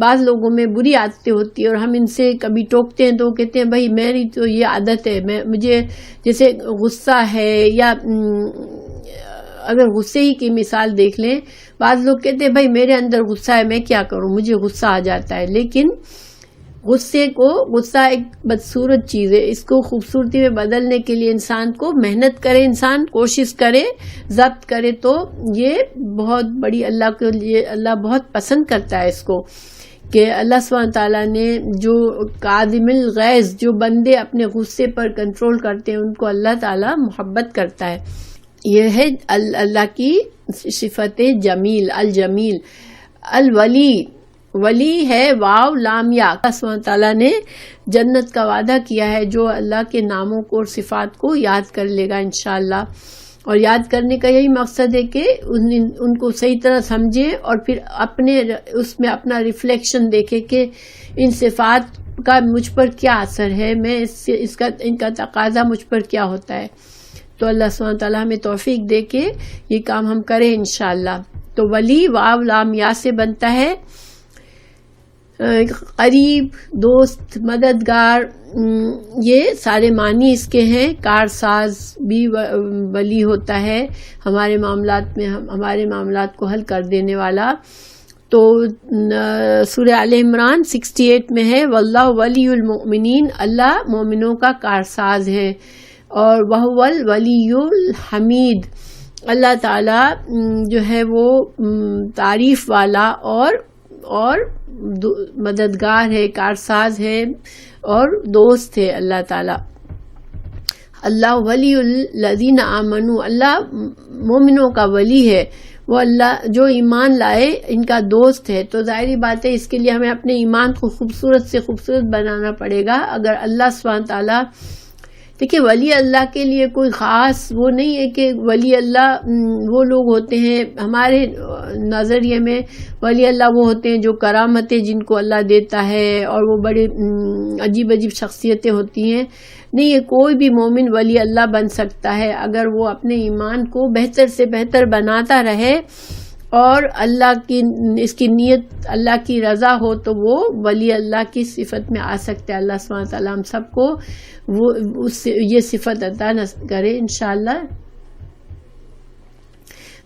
Speaker 1: بعض لوگوں میں بری عادتیں ہوتی ہیں اور ہم ان سے کبھی ٹوکتے ہیں تو وہ کہتے ہیں بھائی میری تو یہ عادت ہے، مجھے جیسے غصہ ہے، یا اگر غصے ہی کی مثال دیکھ لیں، بعض لوگ کہتے ہیں بھائی میرے اندر غصہ ہے، میں کیا کروں، مجھے غصہ آ جاتا ہے. لیکن غصہ ایک بدصورت چیز ہے، اس کو خوبصورتی میں بدلنے کے لیے انسان کو محنت کرے، انسان کوشش کرے، ضبط کرے، تو یہ بہت بڑی اللہ کے لیے اللہ بہت پسند کرتا ہے اس کو، کہ اللہ سبحانہ تعالیٰ نے جو کاظم الغیظ، جو بندے اپنے غصے پر کنٹرول کرتے ہیں ان کو اللہ تعالیٰ محبت کرتا ہے. یہ ہے اللہ کی صفت جمیل، الجمیل. الولی، ولی ہے واو لام یا. اللہ سبحانہ تعالیٰ نے جنت کا وعدہ کیا ہے جو اللہ کے ناموں کو اور صفات کو یاد کر لے گا انشاءاللہ. اور یاد کرنے کا یہی مقصد ہے کہ ان کو صحیح طرح سمجھے اور پھر اس میں اپنا ریفلیکشن دیکھے کہ ان صفات کا مجھ پر کیا اثر ہے، ان کا تقاضا مجھ پر کیا ہوتا ہے. تو اللہ سبحانہ تعالیٰ ہمیں توفیق دے کے یہ کام ہم کریں انشاءاللہ. تو ولی واو لام یا سے بنتا ہے قریب، دوست، مددگار، یہ سارے معنی اس کے ہیں. کارساز بھی ولی ہوتا ہے، ہمارے معاملات کو حل کر دینے والا. تو سورہ آل عمران 68 میں ہے واللہ ولی المؤمنین، اللہ مومنوں کا کارساز ہے. اور وہو الولی الحمید، اللہ تعالی جو ہے وہ تعریف والا اور مددگار ہے، کارساز ہے اور دوست ہے اللہ تعالی. اللہ ولی الذین آمنوا، اللہ مومنوں کا ولی ہے، وہ اللہ جو ایمان لائے ان کا دوست ہے. تو ظاہری بات ہے اس کے لیے ہمیں اپنے ایمان کو خوبصورت سے خوبصورت بنانا پڑے گا. اگر اللہ سبحانہ تعالیٰ، دیکھیں ولی اللہ کے لیے کوئی خاص وہ نہیں ہے کہ ولی اللہ وہ لوگ ہوتے ہیں، ہمارے نظریے میں ولی اللہ وہ ہوتے ہیں جو کرامتیں جن کو اللہ دیتا ہے اور وہ بڑے عجیب عجیب شخصیتیں ہوتی ہیں. نہیں، یہ کوئی بھی مومن ولی اللہ بن سکتا ہے اگر وہ اپنے ایمان کو بہتر سے بہتر بناتا رہے اور اس کی نیت اللہ کی رضا ہو تو وہ ولی اللہ کی صفت میں آ سکتے ہیں. اللہ سبحانہ تعالیٰ ہم سب کو یہ صفت عطا کرے انشاءاللہ.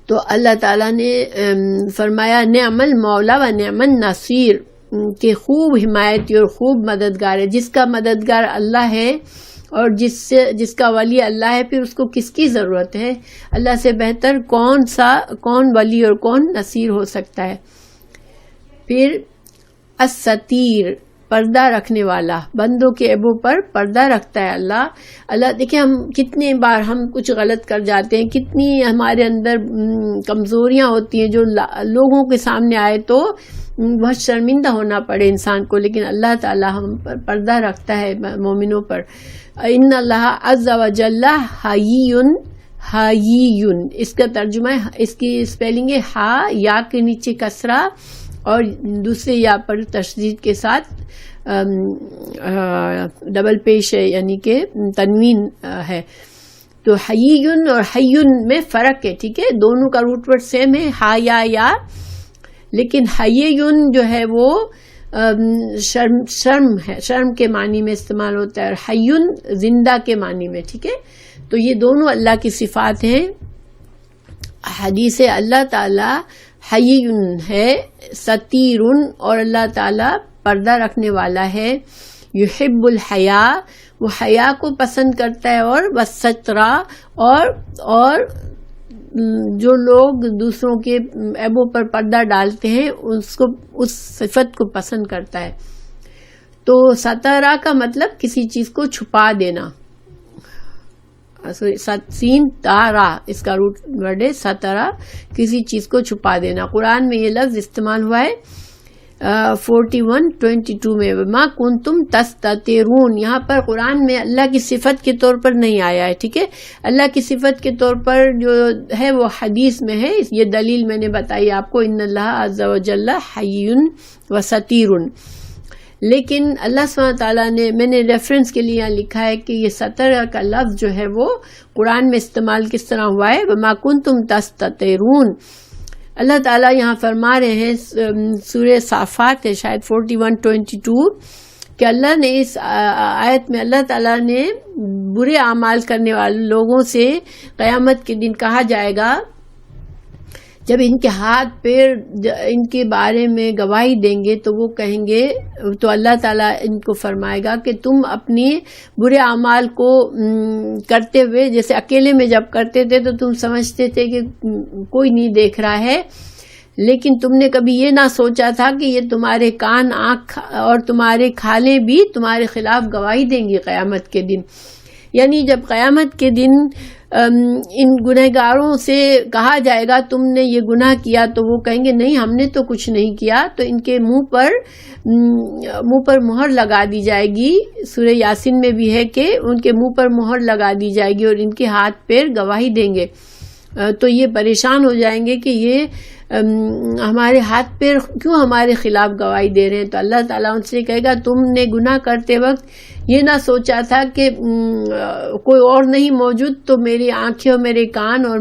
Speaker 1: تو اللہ تعالیٰ نے فرمایا نعم المولا و نعم النصیر، کہ خوب حمایتی اور خوب مددگار ہے. جس کا مددگار اللہ ہے اور جس کا ولی اللہ ہے، پھر اس کو کس کی ضرورت ہے؟ اللہ سے بہتر کون ولی اور کون نصیر ہو سکتا ہے؟ پھر الستیر، پردہ رکھنے والا، بندوں کے عیبوں پر پردہ رکھتا ہے اللہ. دیکھیں ہم کتنے بار ہم کچھ غلط کر جاتے ہیں، کتنی ہمارے اندر کمزوریاں ہوتی ہیں جو لوگوں کے سامنے آئے تو بہت شرمندہ ہونا پڑے انسان کو، لیکن اللہ تعالی ہم پر پردہ رکھتا ہے مومنوں پر. ان اللہ عز و جل حیّ، اس کا ترجمہ ہے، اس کی اسپیلنگ ہے ہا، یا کے نیچے کسرہ اور دوسرے یا پر تشدید کے ساتھ ڈبل پیش ہے، یعنی کہ تنوین ہے. تو حیّ اور حیّ میں فرق ہے، ٹھیک ہے، دونوں کا روٹ ورڈ سیم ہے، ہا یا، لیکن حیّ جو ہے وہ شرم ہے، شرم کے معنی میں استعمال ہوتا ہے، اور حیّ زندہ کے معنی میں، ٹھیک ہے. تو یہ دونوں اللہ کی صفات ہیں. حدیث اللہ تعالی حیّ ہے، ستیر، اور اللہ تعالی پردہ رکھنے والا ہے. یحب الحیا، وہ حیا کو پسند کرتا ہے، اور والسترا، اور جو لوگ دوسروں کے عیبوں پر پردہ ڈالتے ہیں اس صفت کو پسند کرتا ہے. تو سترا کا مطلب کسی چیز کو چھپا دینا، سین تارا، اس کا روٹ ورڈ ہے سترا، کسی چیز کو چھپا دینا. قرآن میں یہ لفظ استعمال ہوا ہے 41:22 میں، وما کنتم تستترون. یہاں پر قرآن میں اللہ کی صفت کے طور پر نہیں آیا ہے، ٹھیک ہے. اللہ کی صفت کے طور پر جو ہے وہ حدیث میں ہے. یہ دلیل میں نے بتائی آپ کو، ان اللہ عز و جل حی و ستیر. لیکن اللہ سبحانہ تعالیٰ نے، میں نے ریفرنس کے لیے یہاں لکھا ہے کہ یہ ستر کا لفظ جو ہے وہ قرآن میں استعمال کس طرح ہوا ہے، وما کنتم تستترون. اللہ تعالیٰ یہاں فرما رہے ہیں، سورہ صافات ہے شاید 41:22، کہ اللہ نے اس آیت میں اللہ تعالیٰ نے برے اعمال کرنے والے لوگوں سے قیامت کے دن کہا جائے گا، جب ان کے ہاتھ پیر ان کے بارے میں گواہی دیں گے تو وہ کہیں گے، تو اللہ تعالیٰ ان کو فرمائے گا کہ تم اپنی برے اعمال کو کرتے ہوئے، جیسے اکیلے میں جب کرتے تھے تو تم سمجھتے تھے کہ کوئی نہیں دیکھ رہا ہے، لیکن تم نے کبھی یہ نہ سوچا تھا کہ یہ تمہارے کان، آنکھ اور تمہارے کھالیں بھی تمہارے خلاف گواہی دیں گی قیامت کے دن. یعنی جب قیامت کے دن ان گنہگاروں سے کہا جائے گا تم نے یہ گناہ کیا، تو وہ کہیں گے نہیں ہم نے تو کچھ نہیں کیا، تو ان کے منہ پر مہر لگا دی جائے گی. سورہ یاسین میں بھی ہے کہ ان کے منہ پر مہر لگا دی جائے گی اور ان کے ہاتھ پیر گواہی دیں گے. تو یہ پریشان ہو جائیں گے کہ یہ ہمارے ہاتھ پیر کیوں ہمارے خلاف گواہی دے رہے ہیں. تو اللہ تعالیٰ ان سے کہے گا تم نے گناہ کرتے وقت یہ نہ سوچا تھا کہ کوئی اور نہیں موجود، تو میری آنکھیں اور میرے کان اور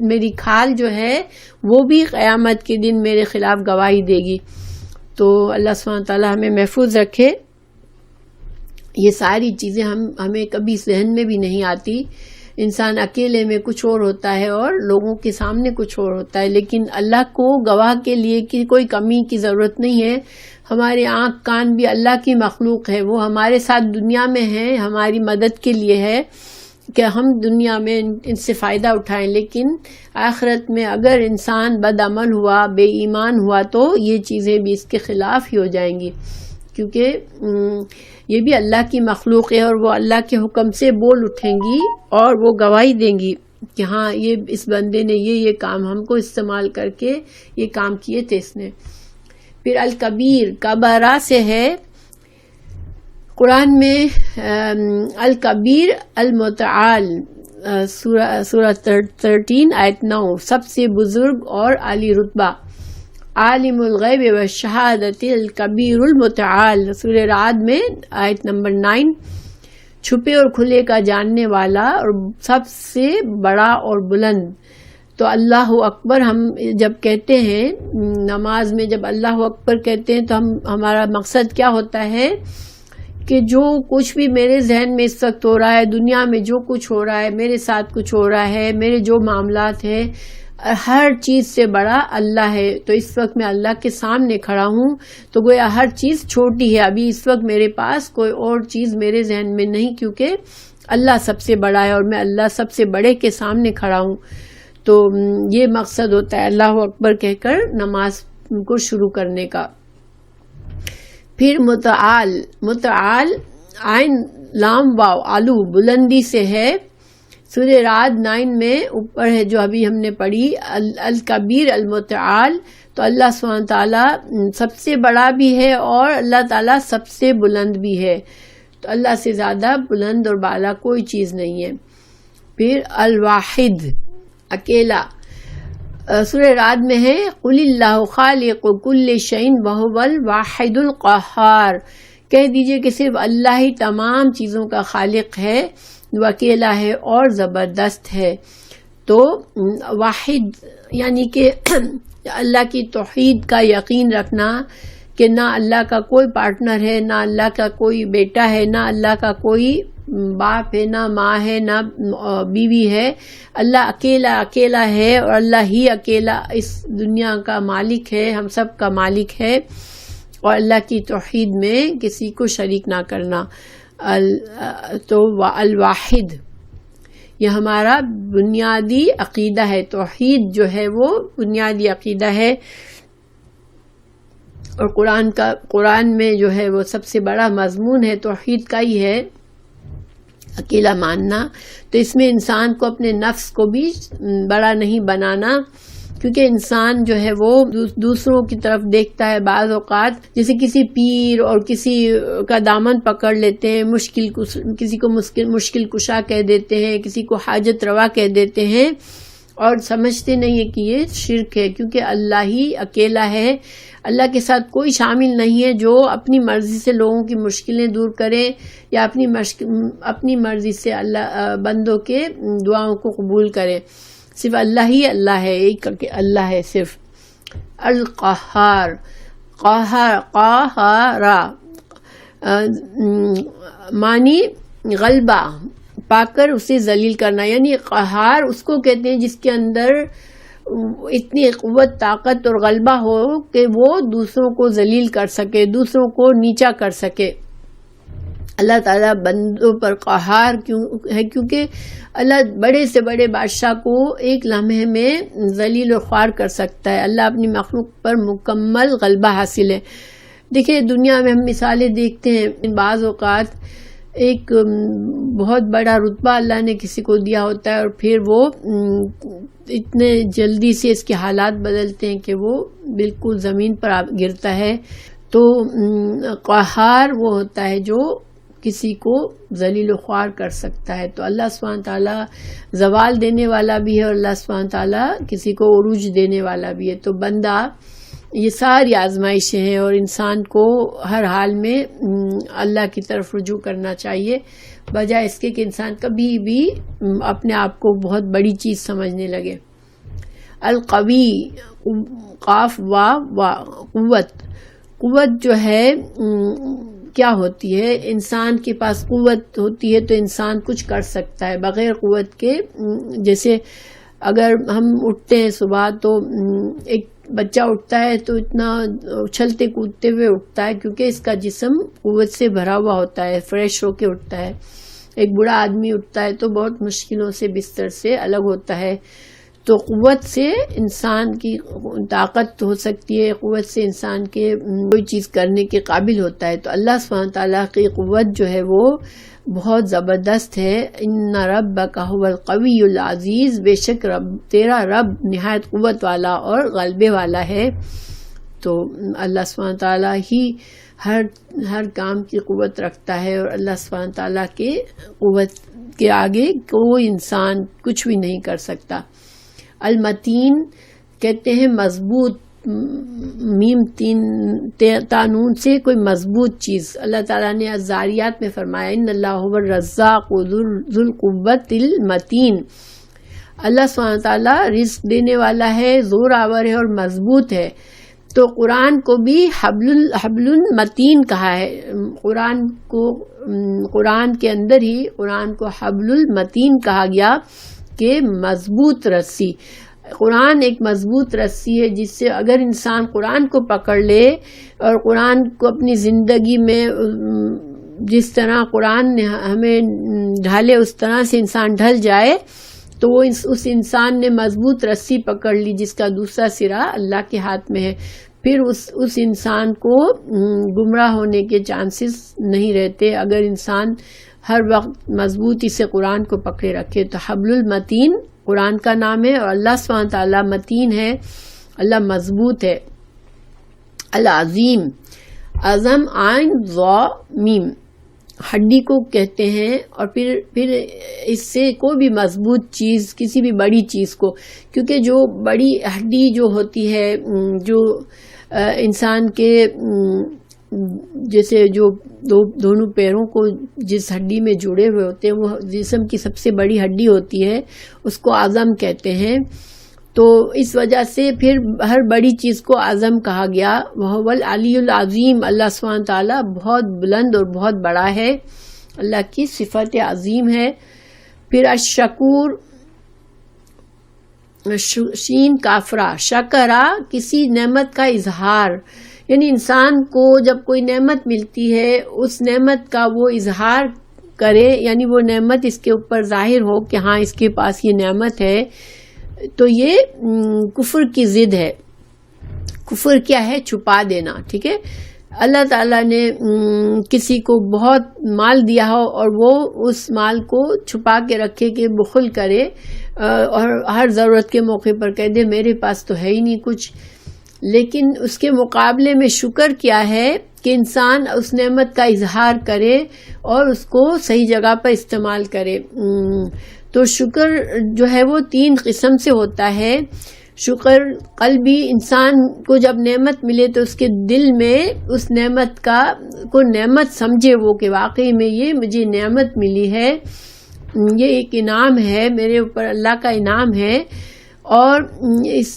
Speaker 1: میری کھال جو ہے وہ بھی قیامت کے دن میرے خلاف گواہی دے گی. تو اللہ سبحانہ تعالیٰ ہمیں محفوظ رکھے. یہ ساری چیزیں ہمیں کبھی ذہن میں بھی نہیں آتی. انسان اکیلے میں کچھ اور ہوتا ہے اور لوگوں کے سامنے کچھ اور ہوتا ہے، لیکن اللہ کو گواہ کے لیے کوئی کمی کی ضرورت نہیں ہے. ہمارے آنکھ کان بھی اللہ کی مخلوق ہے، وہ ہمارے ساتھ دنیا میں ہیں، ہماری مدد کے لیے ہے کہ ہم دنیا میں ان سے فائدہ اٹھائیں. لیکن آخرت میں اگر انسان بد عمل ہوا، بے ایمان ہوا، تو یہ چیزیں بھی اس کے خلاف ہی ہو جائیں گی، کیونکہ یہ بھی اللہ کی مخلوق ہے اور وہ اللہ کے حکم سے بول اٹھیں گی اور وہ گواہی دیں گی کہ ہاں یہ اس بندے نے یہ کام ہم کو استعمال کر کے یہ کام کیے تھے اس نے. پھر الکبیر کبرا سے ہے قرآن میں، الکبیر المتعال، سورہ 13 آیت 9، سب سے بزرگ اور عالی رتبہ. عالم الغیب والشہادۃ الکبیر المتعال، سورہ رعد میں آیت نمبر 9، چھپے اور کھلے کا جاننے والا اور سب سے بڑا اور بلند. تو اللہ اکبر ہم جب کہتے ہیں نماز میں، جب اللہ اکبر کہتے ہیں تو ہمارا مقصد کیا ہوتا ہے کہ جو کچھ بھی میرے ذہن میں اس وقت ہو رہا ہے، دنیا میں جو کچھ ہو رہا ہے، میرے ساتھ کچھ ہو رہا ہے، میرے جو معاملات ہیں، ہر چیز سے بڑا اللہ ہے. تو اس وقت میں اللہ کے سامنے کھڑا ہوں تو گویا ہر چیز چھوٹی ہے. ابھی اس وقت میرے پاس کوئی اور چیز میرے ذہن میں نہیں، کیونکہ اللہ سب سے بڑا ہے اور میں اللہ سب سے بڑے کے سامنے کھڑا ہوں. تو یہ مقصد ہوتا ہے اللہ اکبر کہہ کر نماز کو شروع کرنے کا. پھر متعال عین لام واو آلو، بلندی سے ہے. سورہ رعد 9 میں اوپر ہے جو ابھی ہم نے پڑھی، الکبیر المتعال. تو اللہ سبحانہ تعالیٰ سب سے بڑا بھی ہے اور اللہ تعالیٰ سب سے بلند بھی ہے. تو اللہ سے زیادہ بلند اور بالا کوئی چیز نہیں ہے. پھر الواحد، اکیلا. سورہ رعد میں ہے قل اللہ خالق کل شیء وہو الواحد القہار، کہہ دیجئے کہ صرف اللہ ہی تمام چیزوں کا خالق ہے، وہ اکیلا ہے اور زبردست ہے. تو واحد یعنی کہ اللہ کی توحید کا یقین رکھنا کہ نہ اللہ کا کوئی پارٹنر ہے، نہ اللہ کا کوئی بیٹا ہے، نہ اللہ کا کوئی باپ ہے، نہ ماں ہے، نہ بیوی ہے. اللہ اکیلا ہے اور اللہ ہی اکیلا اس دنیا کا مالک ہے، ہم سب کا مالک ہے. اور اللہ کی توحید میں کسی کو شریک نہ کرنا. تو الواحد یہ ہمارا بنیادی عقیدہ ہے. توحید جو ہے وہ بنیادی عقیدہ ہے اور قرآن میں جو ہے وہ سب سے بڑا مضمون ہے توحید کا ہی ہے. اکیلا ماننا. تو اس میں انسان کو اپنے نفس کو بھی بڑا نہیں بنانا، کیونکہ انسان جو ہے وہ دوسروں کی طرف دیکھتا ہے بعض اوقات، جیسے کسی پیر اور کسی کا دامن پکڑ لیتے ہیں، کسی کو مشکل کشا کہہ دیتے ہیں، کسی کو حاجت روا کہہ دیتے ہیں، اور سمجھتے نہیں ہے کہ یہ شرک ہے، کیونکہ اللہ ہی اکیلا ہے. اللہ کے ساتھ کوئی شامل نہیں ہے جو اپنی مرضی سے لوگوں کی مشکلیں دور کرے یا اپنی مرضی سے اللہ بندوں کے دعاؤں کو قبول کرے. صرف اللہ ہی اللہ ہے، ایک اللہ ہے صرف. القہار، قہارا معنی غلبہ پا کر اسے ذلیل کرنا، یعنی قہار اس کو کہتے ہیں جس کے اندر اتنی قوت، طاقت اور غلبہ ہو کہ وہ دوسروں کو ذلیل کر سکے، دوسروں کو نیچا کر سکے. اللہ تعالیٰ بندوں پر قہار کیوں ہے؟ کیونکہ اللہ بڑے سے بڑے بادشاہ کو ایک لمحے میں ذلیل و خوار کر سکتا ہے. اللہ اپنی مخلوق پر مکمل غلبہ حاصل ہے. دیکھیں دنیا میں ہم مثالیں دیکھتے ہیں، بعض اوقات ایک بہت بڑا رتبہ اللہ نے کسی کو دیا ہوتا ہے اور پھر وہ اتنے جلدی سے اس کے حالات بدلتے ہیں کہ وہ بالکل زمین پر گرتا ہے. تو قہار وہ ہوتا ہے جو کسی کو ذلیل و خوار کر سکتا ہے. تو اللہ سبحانہ تعالیٰ زوال دینے والا بھی ہے اور اللہ سبحانہ تعالیٰ کسی کو عروج دینے والا بھی ہے. تو بندہ یہ ساری آزمائشیں ہیں اور انسان کو ہر حال میں اللہ کی طرف رجوع کرنا چاہیے، بجائے اس کے کہ انسان کبھی بھی اپنے آپ کو بہت بڑی چیز سمجھنے لگے. القوی، قاف وا قوت جو ہے کیا ہوتی ہے؟ انسان کے پاس قوت ہوتی ہے تو انسان کچھ کر سکتا ہے بغیر قوت کے. جیسے اگر ہم اٹھتے ہیں صبح تو ایک بچہ اٹھتا ہے تو اتنا اچھلتے کودتے ہوئے اٹھتا ہے کیونکہ اس کا جسم قوت سے بھرا ہوا ہوتا ہے، فریش ہو کے اٹھتا ہے. ایک بوڑھا آدمی اٹھتا ہے تو بہت مشکلوں سے بستر سے الگ ہوتا ہے. تو قوت سے انسان کی طاقت ہو سکتی ہے، قوت سے انسان کے کوئی چیز کرنے کے قابل ہوتا ہے. تو اللہ سبحانہ تعالیٰ کی قوت جو ہے وہ بہت زبردست ہے. ان ربک هو القوی العزیز، بے شک تیرا رب نہایت قوت والا اور غلبے والا ہے. تو اللہ سبحانہ تعالیٰ ہی ہر کام کی قوت رکھتا ہے اور اللہ سبحانہ تعالیٰ کے قوت کے آگے کوئی انسان کچھ بھی نہیں کر سکتا. المتین کہتے ہیں مضبوط، میم تین تانون سے کوئی مضبوط چیز. اللہ تعالیٰ نے الزاریات میں فرمایا ان اللہ هو الرزاق ذو القوۃ المتین. اللہ سبحانہ تعالیٰ رزق دینے والا ہے، زور آور ہے اور مضبوط ہے. تو قرآن کو بھی حبل المتین کہا ہے. قرآن کے اندر ہی قرآن کو حبل المتین کہا گیا کہ مضبوط رسی. قرآن ایک مضبوط رسی ہے جس سے اگر انسان قرآن کو پکڑ لے اور قرآن کو اپنی زندگی میں جس طرح قرآن نے ہمیں ڈھالے اس طرح سے انسان ڈھل جائے تو وہ اس انسان نے مضبوط رسی پکڑ لی جس کا دوسرا سرا اللہ کے ہاتھ میں ہے. پھر اس انسان کو گمراہ ہونے کے چانسز نہیں رہتے اگر انسان ہر وقت مضبوطی سے قرآن کو پکڑے رکھے. تو حبل المتین قرآن کا نام ہے اور اللہ سبحانہ تعالیٰ متین ہے، اللہ مضبوط ہے. العظیم، عظم عین ضا میم، ہڈی کو کہتے ہیں. اور پھر اس سے کوئی بھی مضبوط چیز، کسی بھی بڑی چیز کو، کیونکہ جو بڑی ہڈی جو ہوتی ہے جو انسان کے جیسے جو دونوں پیروں کو جس ہڈی میں جڑے ہوئے ہوتے ہیں وہ جسم کی سب سے بڑی ہڈی ہوتی ہے، اس کو عظم کہتے ہیں. تو اس وجہ سے پھر ہر بڑی چیز کو عظم کہا گیا. وَهُوَ الْعَلِيُّ الْعَظِيمُ، اللہ سبحانہ تعالیٰ بہت بلند اور بہت بڑا ہے، اللہ کی صفت عظیم ہے. پھر الشکور، شین کافرہ، شکرہ کسی نعمت کا اظہار، یعنی انسان کو جب کوئی نعمت ملتی ہے اس نعمت کا وہ اظہار کرے، یعنی وہ نعمت اس کے اوپر ظاہر ہو کہ ہاں اس کے پاس یہ نعمت ہے. تو یہ کفر کی ضد ہے. کفر کیا ہے؟ چھپا دینا. ٹھیک ہے، اللہ تعالیٰ نے کسی کو بہت مال دیا ہو اور وہ اس مال کو چھپا کے رکھے کہ بخل کرے اور ہر ضرورت کے موقع پر کہہ دے میرے پاس تو ہے ہی نہیں کچھ، لیکن اس کے مقابلے میں شکر کیا ہے کہ انسان اس نعمت کا اظہار کرے اور اس کو صحیح جگہ پر استعمال کرے۔ تو شکر جو ہے وہ 3 قسم سے ہوتا ہے۔ شکر قلبی، انسان کو جب نعمت ملے تو اس کے دل میں اس نعمت کو نعمت سمجھے وہ کہ واقعی میں یہ مجھے نعمت ملی ہے، یہ ایک انعام ہے میرے اوپر، اللہ کا انعام ہے۔ اور اس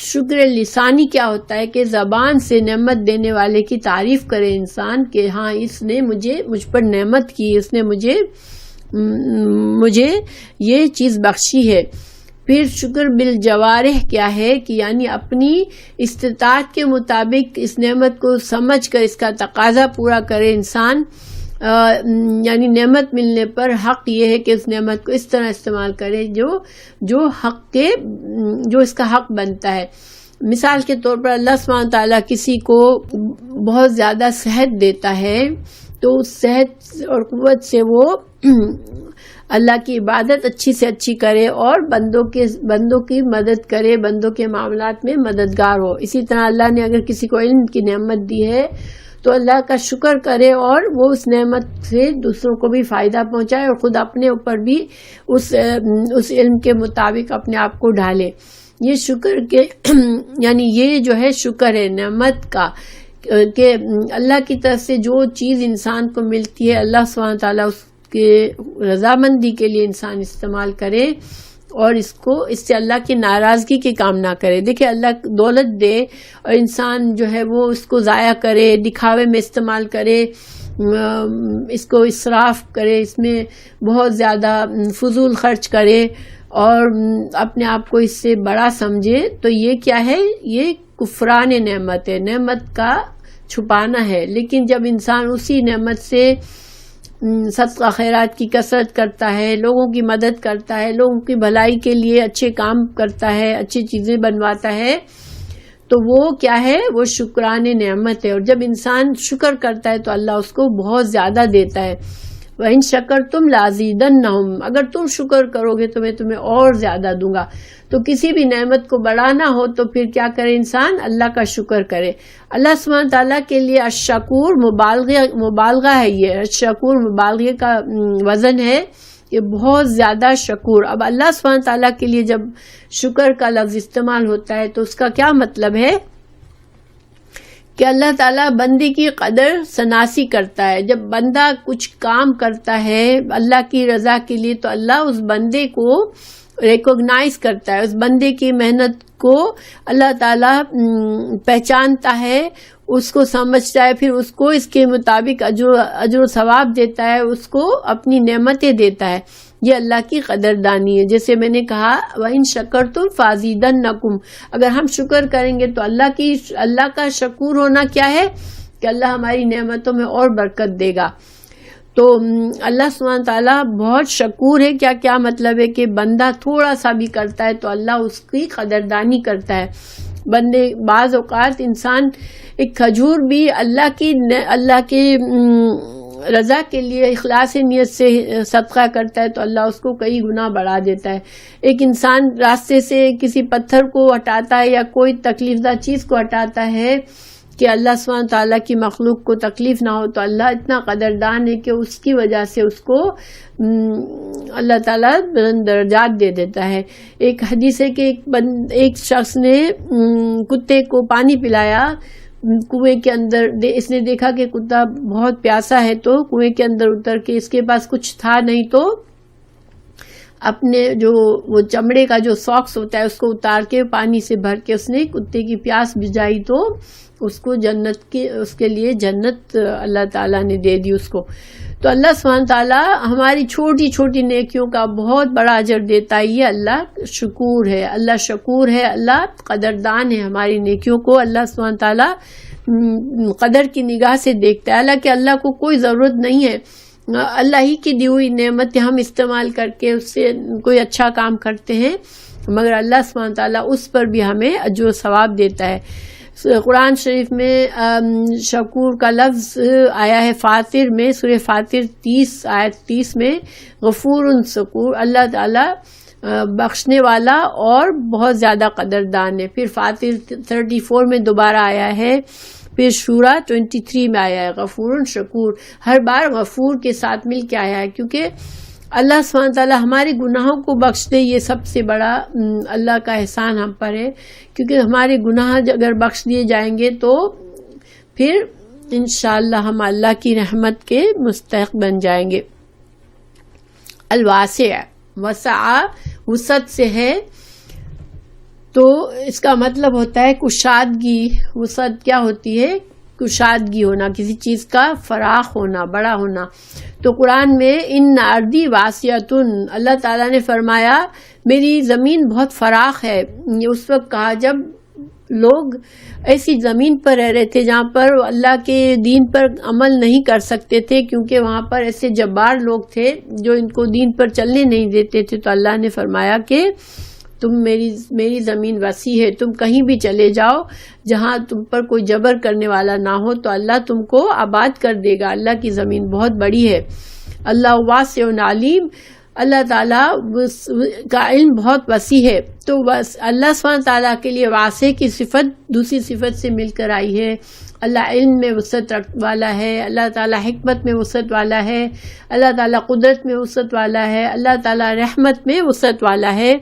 Speaker 1: شکر لسانی کیا ہوتا ہے کہ زبان سے نعمت دینے والے کی تعریف کرے انسان کہ ہاں اس نے مجھ پر نعمت کی، اس نے مجھے یہ چیز بخشی ہے۔ پھر شکر بالجوارح کیا ہے کہ یعنی اپنی استطاعت کے مطابق اس نعمت کو سمجھ کر اس کا تقاضا پورا کرے انسان، یعنی نعمت ملنے پر حق یہ ہے کہ اس نعمت کو اس طرح استعمال کرے جو اس کا حق بنتا ہے۔ مثال کے طور پر اللہ سبحانہ تعالیٰ کسی کو بہت زیادہ صحت دیتا ہے تو اس صحت اور قوت سے وہ اللہ کی عبادت اچھی سے اچھی کرے اور بندوں کی مدد کرے، بندوں کے معاملات میں مددگار ہو۔ اسی طرح اللہ نے اگر کسی کو علم کی نعمت دی ہے تو اللہ کا شکر کرے اور وہ اس نعمت سے دوسروں کو بھی فائدہ پہنچائے اور خود اپنے اوپر بھی اس علم کے مطابق اپنے آپ کو ڈھالے۔ یہ شکر کے یعنی یہ جو ہے شکر ہے نعمت کا کہ اللہ کی طرف سے جو چیز انسان کو ملتی ہے اللہ سبحانہ تعالیٰ اس کے رضامندی کے لیے انسان استعمال کرے اور اس سے اللہ کی ناراضگی کے کام نہ کرے۔ دیکھیں اللہ دولت دے اور انسان جو ہے وہ اس کو ضائع کرے، دکھاوے میں استعمال کرے، اس کو اسراف کرے، اس میں بہت زیادہ فضول خرچ کرے اور اپنے آپ کو اس سے بڑا سمجھے، تو یہ کیا ہے؟ یہ کفران نعمت ہے، نعمت کا چھپانا ہے۔ لیکن جب انسان اسی نعمت سے صدقہ خیرات کی کثرت کرتا ہے، لوگوں کی مدد کرتا ہے، لوگوں کی بھلائی کے لیے اچھے کام کرتا ہے، اچھی چیزیں بنواتا ہے، تو وہ کیا ہے؟ وہ شکران نعمت ہے۔ اور جب انسان شکر کرتا ہے تو اللہ اس کو بہت زیادہ دیتا ہے۔ وَإِن شَكَرْتُمْ لَأَزِيدَنَّكُمْ، اگر تم شکر کرو گے تو میں تمہیں اور زیادہ دوں گا۔ تو کسی بھی نعمت کو بڑھانا ہو تو پھر کیا کرے انسان؟ اللہ کا شکر کرے۔ اللہ سبحانہ تعالیٰ کے لیے الشکور مبالغہ ہے، یہ الشکور مبالغے کا وزن ہے، یہ بہت زیادہ شکور۔ اب اللہ سبحانہ تعالیٰ کے لیے جب شکر کا لفظ استعمال ہوتا ہے تو اس کا کیا مطلب ہے کہ اللہ تعالیٰ بندے کی قدر شناسی کرتا ہے۔ جب بندہ کچھ کام کرتا ہے اللہ کی رضا کے لیے تو اللہ اس بندے کو ریکوگنائز کرتا ہے، اس بندے کی محنت کو اللہ تعالیٰ پہچانتا ہے، اس کو سمجھتا ہے، پھر اس کو اس کے مطابق اجر و ثواب دیتا ہے، اس کو اپنی نعمتیں دیتا ہے۔ یہ اللہ کی قدردانی ہے۔ جیسے میں نے کہا وَإِن شَكَرْتُمْ فَأَزِيدَنَّكُمْ، اگر ہم شکر کریں گے تو اللہ کا شکور ہونا کیا ہے کہ اللہ ہماری نعمتوں میں اور برکت دے گا۔ تو اللہ سبحانہ تعالیٰ بہت شکور ہے۔ کیا مطلب ہے کہ بندہ تھوڑا سا بھی کرتا ہے تو اللہ اس کی قدردانی کرتا ہے۔ بندے بعض اوقات انسان ایک کھجور بھی اللہ کی رضا کے لیے اخلاص نیت سے صدقہ کرتا ہے تو اللہ اس کو کئی گنا بڑھا دیتا ہے۔ ایک انسان راستے سے کسی پتھر کو ہٹاتا ہے یا کوئی تکلیف دہ چیز کو ہٹاتا ہے کہ اللہ سبحانہ تعالیٰ کی مخلوق کو تکلیف نہ ہو تو اللہ اتنا قدردان ہے کہ اس کی وجہ سے اس کو اللہ تعالیٰ بلند درجات دے دیتا ہے۔ ایک حدیث ہے کہ ایک شخص نے کتے کو پانی پلایا کنویں کے اندر، اس نے دیکھا کہ کتا بہت پیاسا ہے تو کنویں کے اندر اتر کے، اس کے پاس کچھ تھا نہیں تو اپنے جو وہ چمڑے کا جو ساکس ہوتا ہے اس کو اتار کے پانی سے بھر کے اس نے کتے کی پیاس بجھائی تو اس کو اس کے لیے جنت اللہ تعالیٰ نے دے دی اس کو۔ تو اللہ سبحانہ تعالیٰ ہماری چھوٹی چھوٹی نیکیوں کا بہت بڑا اجر دیتا ہے۔ یہ اللہ شکور ہے، اللہ شکور ہے، اللہ قدردان ہے ہماری نیکیوں کو۔ اللہ سبحانہ تعالیٰ قدر کی نگاہ سے دیکھتا ہے، حالانکہ اللہ کو کوئی ضرورت نہیں ہے، اللہ ہی کی دی ہوئی نعمتیں ہم استعمال کر کے اس سے کوئی اچھا کام کرتے ہیں، مگر اللہ سبحانہ تعالیٰ اس پر بھی ہمیں اجر و ثواب دیتا ہے۔ قرآن شریف میں شکور کا لفظ آیا ہے فاطر میں، سورہ فاطر 30 آیت 30 میں، غفور شکور، اللہ تعالیٰ بخشنے والا اور بہت زیادہ قدردان ہے۔ پھر فاطر 34 میں دوبارہ آیا ہے، پھر شورا 23 میں آیا ہے غفور شکور، ہر بار غفور کے ساتھ مل کے آیا ہے، کیونکہ اللہ سبحانہ وتعالیٰ ہمارے گناہوں کو بخش دے، یہ سب سے بڑا اللہ کا احسان ہم پر ہے، کیونکہ ہمارے گناہ اگر بخش دیے جائیں گے تو پھر انشاءاللہ ہم اللہ کی رحمت کے مستحق بن جائیں گے۔ الواسع، وسع وسعت سے ہے، تو اس کا مطلب ہوتا ہے کشادگی۔ وسعت کیا ہوتی ہے؟ کشادگی ہونا، کسی چیز کا فراخ ہونا، بڑا ہونا۔ تو قرآن میں ان ارضی واسعۃن، اللہ تعالیٰ نے فرمایا میری زمین بہت فراخ ہے۔ یہ اس وقت کہا جب لوگ ایسی زمین پر رہ رہے تھے جہاں پر اللہ کے دین پر عمل نہیں کر سکتے تھے، کیونکہ وہاں پر ایسے جبار لوگ تھے جو ان کو دین پر چلنے نہیں دیتے تھے۔ تو اللہ نے فرمایا کہ تم میری زمین وسیع ہے، تم کہیں بھی چلے جاؤ جہاں تم پر کوئی جبر کرنے والا نہ ہو، تو اللہ تم کو آباد کر دے گا۔ اللہ کی زمین بہت بڑی ہے۔ اللہ واسع علیم، اللہ تعالیٰ کا علم بہت وسیع ہے۔ تو بس اللہ سبحانہ تعالیٰ کے لیے واسع کی صفت دوسری صفت سے مل کر آئی ہے۔ اللہ علم میں وسعت والا ہے، اللہ تعالیٰ حکمت میں وسعت والا ہے، اللہ تعالیٰ قدرت میں وسعت والا ہے، اللہ تعالیٰ رحمت میں وسعت والا ہے۔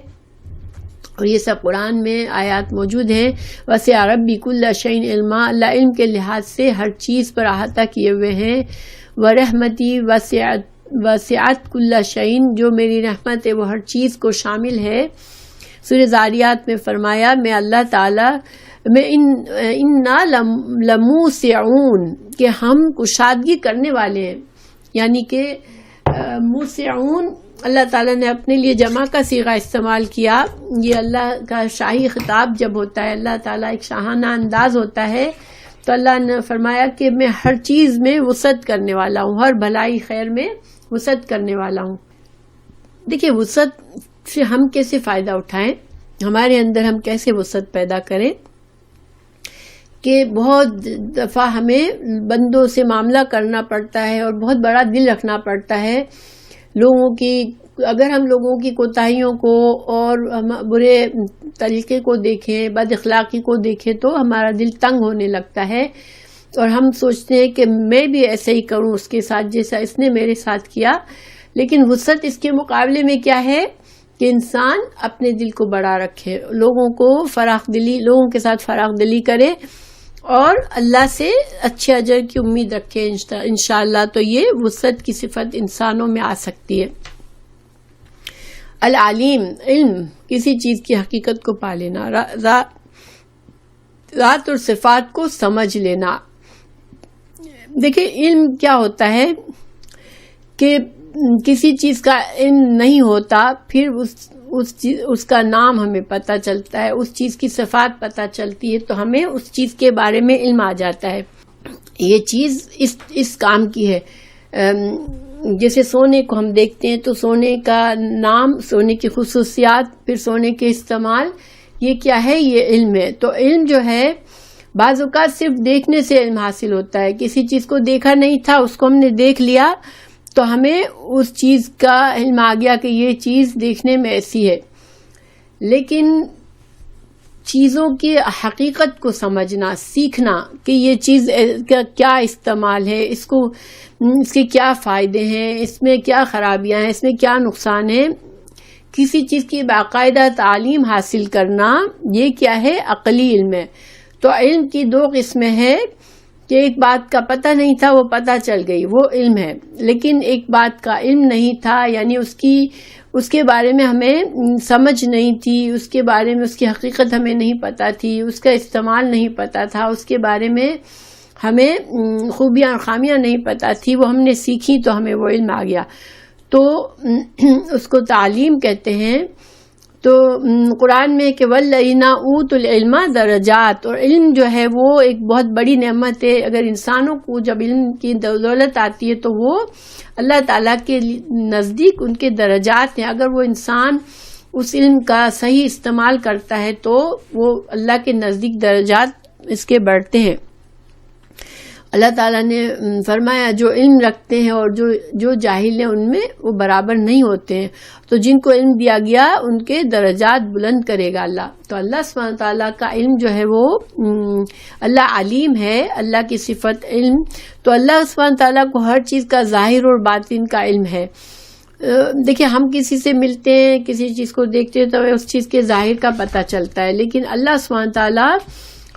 Speaker 1: اور یہ سب قرآن میں آیات موجود ہیں۔ وسع ربی کل شیء علما، اللہ علم کے لحاظ سے ہر چیز پر احاطہ کیے ہوئے ہیں۔ ورحمتی وسعت کل شیء، جو میری رحمت ہے وہ ہر چیز کو شامل ہے۔ سورہ ذاریات میں فرمایا میں اللہ تعالیٰ میں انا لموسعون، کہ ہم کشادگی کرنے والے ہیں، یعنی کہ موسعون اللہ تعالیٰ نے اپنے لیے جمع کا صیغہ استعمال کیا۔ یہ اللہ کا شاہی خطاب جب ہوتا ہے، اللہ تعالیٰ ایک شاہانہ انداز ہوتا ہے، تو اللہ نے فرمایا کہ میں ہر چیز میں وسعت کرنے والا ہوں، ہر بھلائی خیر میں وسعت کرنے والا ہوں۔ دیکھیے وسعت سے ہم کیسے فائدہ اٹھائیں، ہمارے اندر ہم کیسے وسعت پیدا کریں، کہ بہت دفعہ ہمیں بندوں سے معاملہ کرنا پڑتا ہے اور بہت بڑا دل رکھنا پڑتا ہے لوگوں کی۔ اگر ہم لوگوں کی کوتاہیوں کو اور برے طریقے کو دیکھیں، بد اخلاقی کو دیکھیں، تو ہمارا دل تنگ ہونے لگتا ہے اور ہم سوچتے ہیں کہ میں بھی ایسے ہی کروں اس کے ساتھ جیسا اس نے میرے ساتھ کیا۔ لیکن وسعت اس کے مقابلے میں کیا ہے کہ انسان اپنے دل کو بڑا رکھے، لوگوں کے ساتھ فراخ دلی کرے اور اللہ سے اچھے اجر کی امید رکھے انشاءاللہ، تو یہ وسعت کی صفت انسانوں میں آ سکتی ہے۔ العلیم، علم، کسی چیز کی حقیقت کو پا لینا، ذات اور صفات کو سمجھ لینا۔ دیکھیں علم کیا ہوتا ہے کہ کسی چیز کا علم نہیں ہوتا، پھر اس کا نام ہمیں پتہ چلتا ہے، اس چیز کی صفات پتہ چلتی ہے، تو ہمیں اس چیز کے بارے میں علم آ جاتا ہے، یہ چیز اس کام کی ہے۔ جیسے سونے کو ہم دیکھتے ہیں تو سونے کا نام، سونے کی خصوصیات، پھر سونے کے استعمال، یہ کیا ہے؟ یہ علم ہے۔ تو علم جو ہے بعض اوقات صرف دیکھنے سے علم حاصل ہوتا ہے، کسی چیز کو دیکھا نہیں تھا، اس کو ہم نے دیکھ لیا تو ہمیں اس چیز کا علم آ گیا کہ یہ چیز دیکھنے میں ایسی ہے۔ لیکن چیزوں کی حقیقت کو سمجھنا، سیکھنا کہ یہ چیز کا کیا استعمال ہے، اس کے کیا فائدے ہیں، اس میں کیا خرابیاں ہیں، اس میں کیا نقصان ہے، کسی چیز کی باقاعدہ تعلیم حاصل کرنا، یہ کیا ہے؟ عقلی علم ہے۔ تو علم کی دو قسمیں ہیں کہ ایک بات کا پتہ نہیں تھا، وہ پتہ چل گئی، وہ علم ہے۔ لیکن ایک بات کا علم نہیں تھا، یعنی اس کے بارے میں ہمیں سمجھ نہیں تھی، اس کے بارے میں اس کی حقیقت ہمیں نہیں پتہ تھی، اس کا استعمال نہیں پتہ تھا، اس کے بارے میں ہمیں خوبیاں اور خامیاں نہیں پتہ تھی، وہ ہم نے سیکھی تو ہمیں وہ علم آ گیا، تو اس کو تعلیم کہتے ہیں۔ تو قرآن میں کہ وَالَّذِينَ أُوتُوا الْعِلْمَ دَرَجَاتٍ، اور علم جو ہے وہ ایک بہت بڑی نعمت ہے۔ اگر انسانوں کو جب علم کی دولت آتی ہے تو وہ اللہ تعالیٰ کے نزدیک ان کے درجات ہیں۔ اگر وہ انسان اس علم کا صحیح استعمال کرتا ہے تو وہ اللہ کے نزدیک درجات اس کے بڑھتے ہیں۔ اللہ تعالیٰ نے فرمایا جو علم رکھتے ہیں اور جو جاہل ہیں ان میں وہ برابر نہیں ہوتے ہیں، تو جن کو علم دیا گیا ان کے درجات بلند کرے گا اللہ۔ تو اللہ سبحانہ تعالیٰ کا علم جو ہے وہ اللہ علیم ہے، اللہ کی صفت علم، تو اللہ سبحانہ تعالیٰ کو ہر چیز کا ظاہر اور باطن کا علم ہے۔ دیکھیں ہم کسی سے ملتے ہیں، کسی چیز کو دیکھتے ہیں تو اس چیز کے ظاہر کا پتہ چلتا ہے، لیکن اللہ سبحانہ تعالیٰ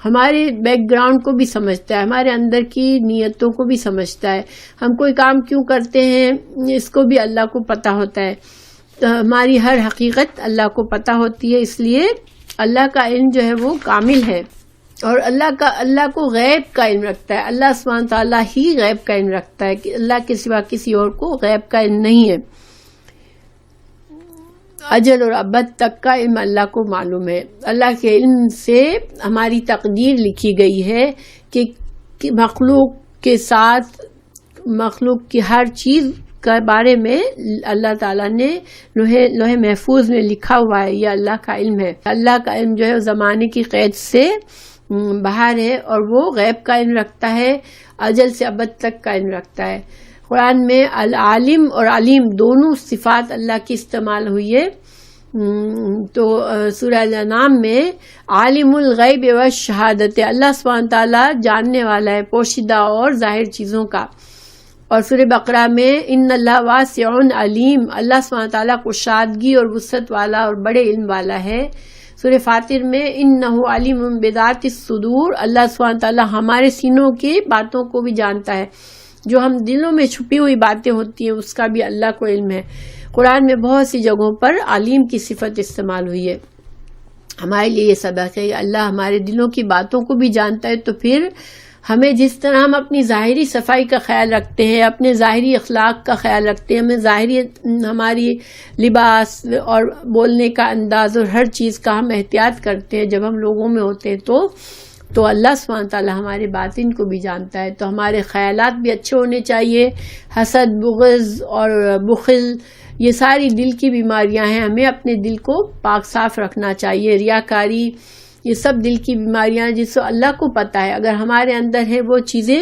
Speaker 1: ہمارے بیک گراؤنڈ کو بھی سمجھتا ہے، ہمارے اندر کی نیتوں کو بھی سمجھتا ہے، ہم کوئی کام کیوں کرتے ہیں اس کو بھی اللہ کو پتہ ہوتا ہے، تو ہماری ہر حقیقت اللہ کو پتہ ہوتی ہے، اس لیے اللہ کا علم جو ہے وہ کامل ہے۔ اور اللہ کو غیب کا علم رکھتا ہے، اللہ سبحانہ تعالیٰ ہی غیب کا علم رکھتا ہے کہ اللہ کے سوا کسی اور کو غیب کا علم نہیں ہے۔ اجل اور ابد تک کا علم اللہ کو معلوم ہے۔ اللہ کے علم سے ہماری تقدیر لکھی گئی ہے کہ مخلوق کے ساتھ مخلوق کی ہر چیز کے بارے میں اللہ تعالیٰ نے لوح محفوظ میں لکھا ہوا ہے، یہ اللہ کا علم ہے۔ اللہ کا علم جو ہے زمانے کی قید سے باہر ہے اور وہ غیب کا علم رکھتا ہے، اجل سے ابد تک کا علم رکھتا ہے۔ قرآن میں العالم اور علیم دونوں صفات اللہ کی استعمال ہوئی ہے، تو سورہ الانعام میں عالم الغیب والشہادت، اللہ سبحانہ تعالیٰ جاننے والا ہے پوشیدہ اور ظاہر چیزوں کا۔ اور سورہ بقرہ میں ان اللہ واسع علیم، اللہ سبحانہ تعالیٰ کشادگی اور وسعت والا اور بڑے علم والا ہے۔ سورہ فاطر میں انہ علیم بذات الصدور، اللہ سبحانہ تعالیٰ ہمارے سینوں کی باتوں کو بھی جانتا ہے، جو ہم دلوں میں چھپی ہوئی باتیں ہوتی ہیں اس کا بھی اللہ کو علم ہے۔ قرآن میں بہت سی جگہوں پر علیم کی صفت استعمال ہوئی ہے۔ ہمارے لیے یہ سبق ہے کہ اللہ ہمارے دلوں کی باتوں کو بھی جانتا ہے، تو پھر ہمیں جس طرح ہم اپنی ظاہری صفائی کا خیال رکھتے ہیں، اپنے ظاہری اخلاق کا خیال رکھتے ہیں، ہمیں ظاہری ہماری لباس اور بولنے کا انداز اور ہر چیز کا ہم احتیاط کرتے ہیں جب ہم لوگوں میں ہوتے ہیں، تو اللہ سبحانہ تعالیٰ ہمارے باطن کو بھی جانتا ہے۔ تو ہمارے خیالات بھی اچھے ہونے چاہیے۔ حسد، بغض اور بخل یہ ساری دل کی بیماریاں ہیں، ہمیں اپنے دل کو پاک صاف رکھنا چاہیے۔ ریاکاری یہ سب دل کی بیماریاں ہیں جس کو اللہ کو پتہ ہے، اگر ہمارے اندر ہے وہ چیزیں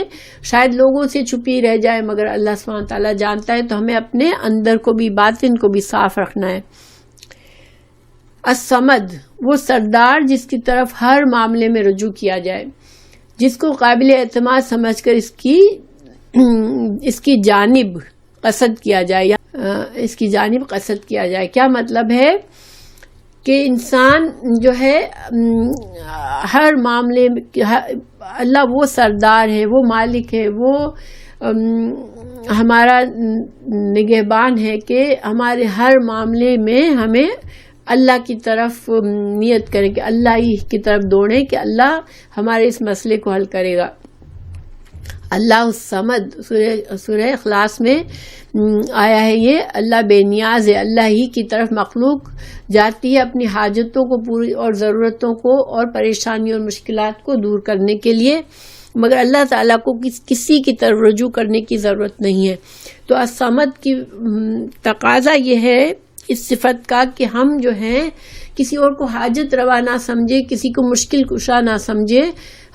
Speaker 1: شاید لوگوں سے چھپی رہ جائے مگر اللہ سبحانہ تعالیٰ جانتا ہے، تو ہمیں اپنے اندر کو بھی باطن کو بھی صاف رکھنا ہے۔ الصمد وہ سردار جس کی طرف ہر معاملے میں رجوع کیا جائے، جس کو قابل اعتماد سمجھ کر اس کی جانب قصد کیا جائے، یا اس کی جانب قصد کیا جائے۔ کیا مطلب ہے کہ انسان جو ہے ہر معاملے میں اللہ وہ سردار ہے، وہ مالک ہے، وہ ہمارا نگہبان ہے کہ ہمارے ہر معاملے میں ہمیں اللہ کی طرف نیت کریں کہ اللہ ہی کی طرف دوڑیں کہ اللہ ہمارے اس مسئلے کو حل کرے گا۔ اللہ الصمد سورہ اخلاص میں آیا ہے، یہ اللہ بے نیاز ہے، اللہ ہی کی طرف مخلوق جاتی ہے اپنی حاجتوں کو پوری اور ضرورتوں کو اور پریشانیوں اور مشکلات کو دور کرنے کے لیے، مگر اللہ تعالیٰ کو کسی کی طرف رجوع کرنے کی ضرورت نہیں ہے۔ تو الصمد کی تقاضا یہ ہے اس صفت کا کہ ہم جو ہیں کسی اور کو حاجت روا نہ سمجھے، کسی کو مشکل کشا نہ سمجھے،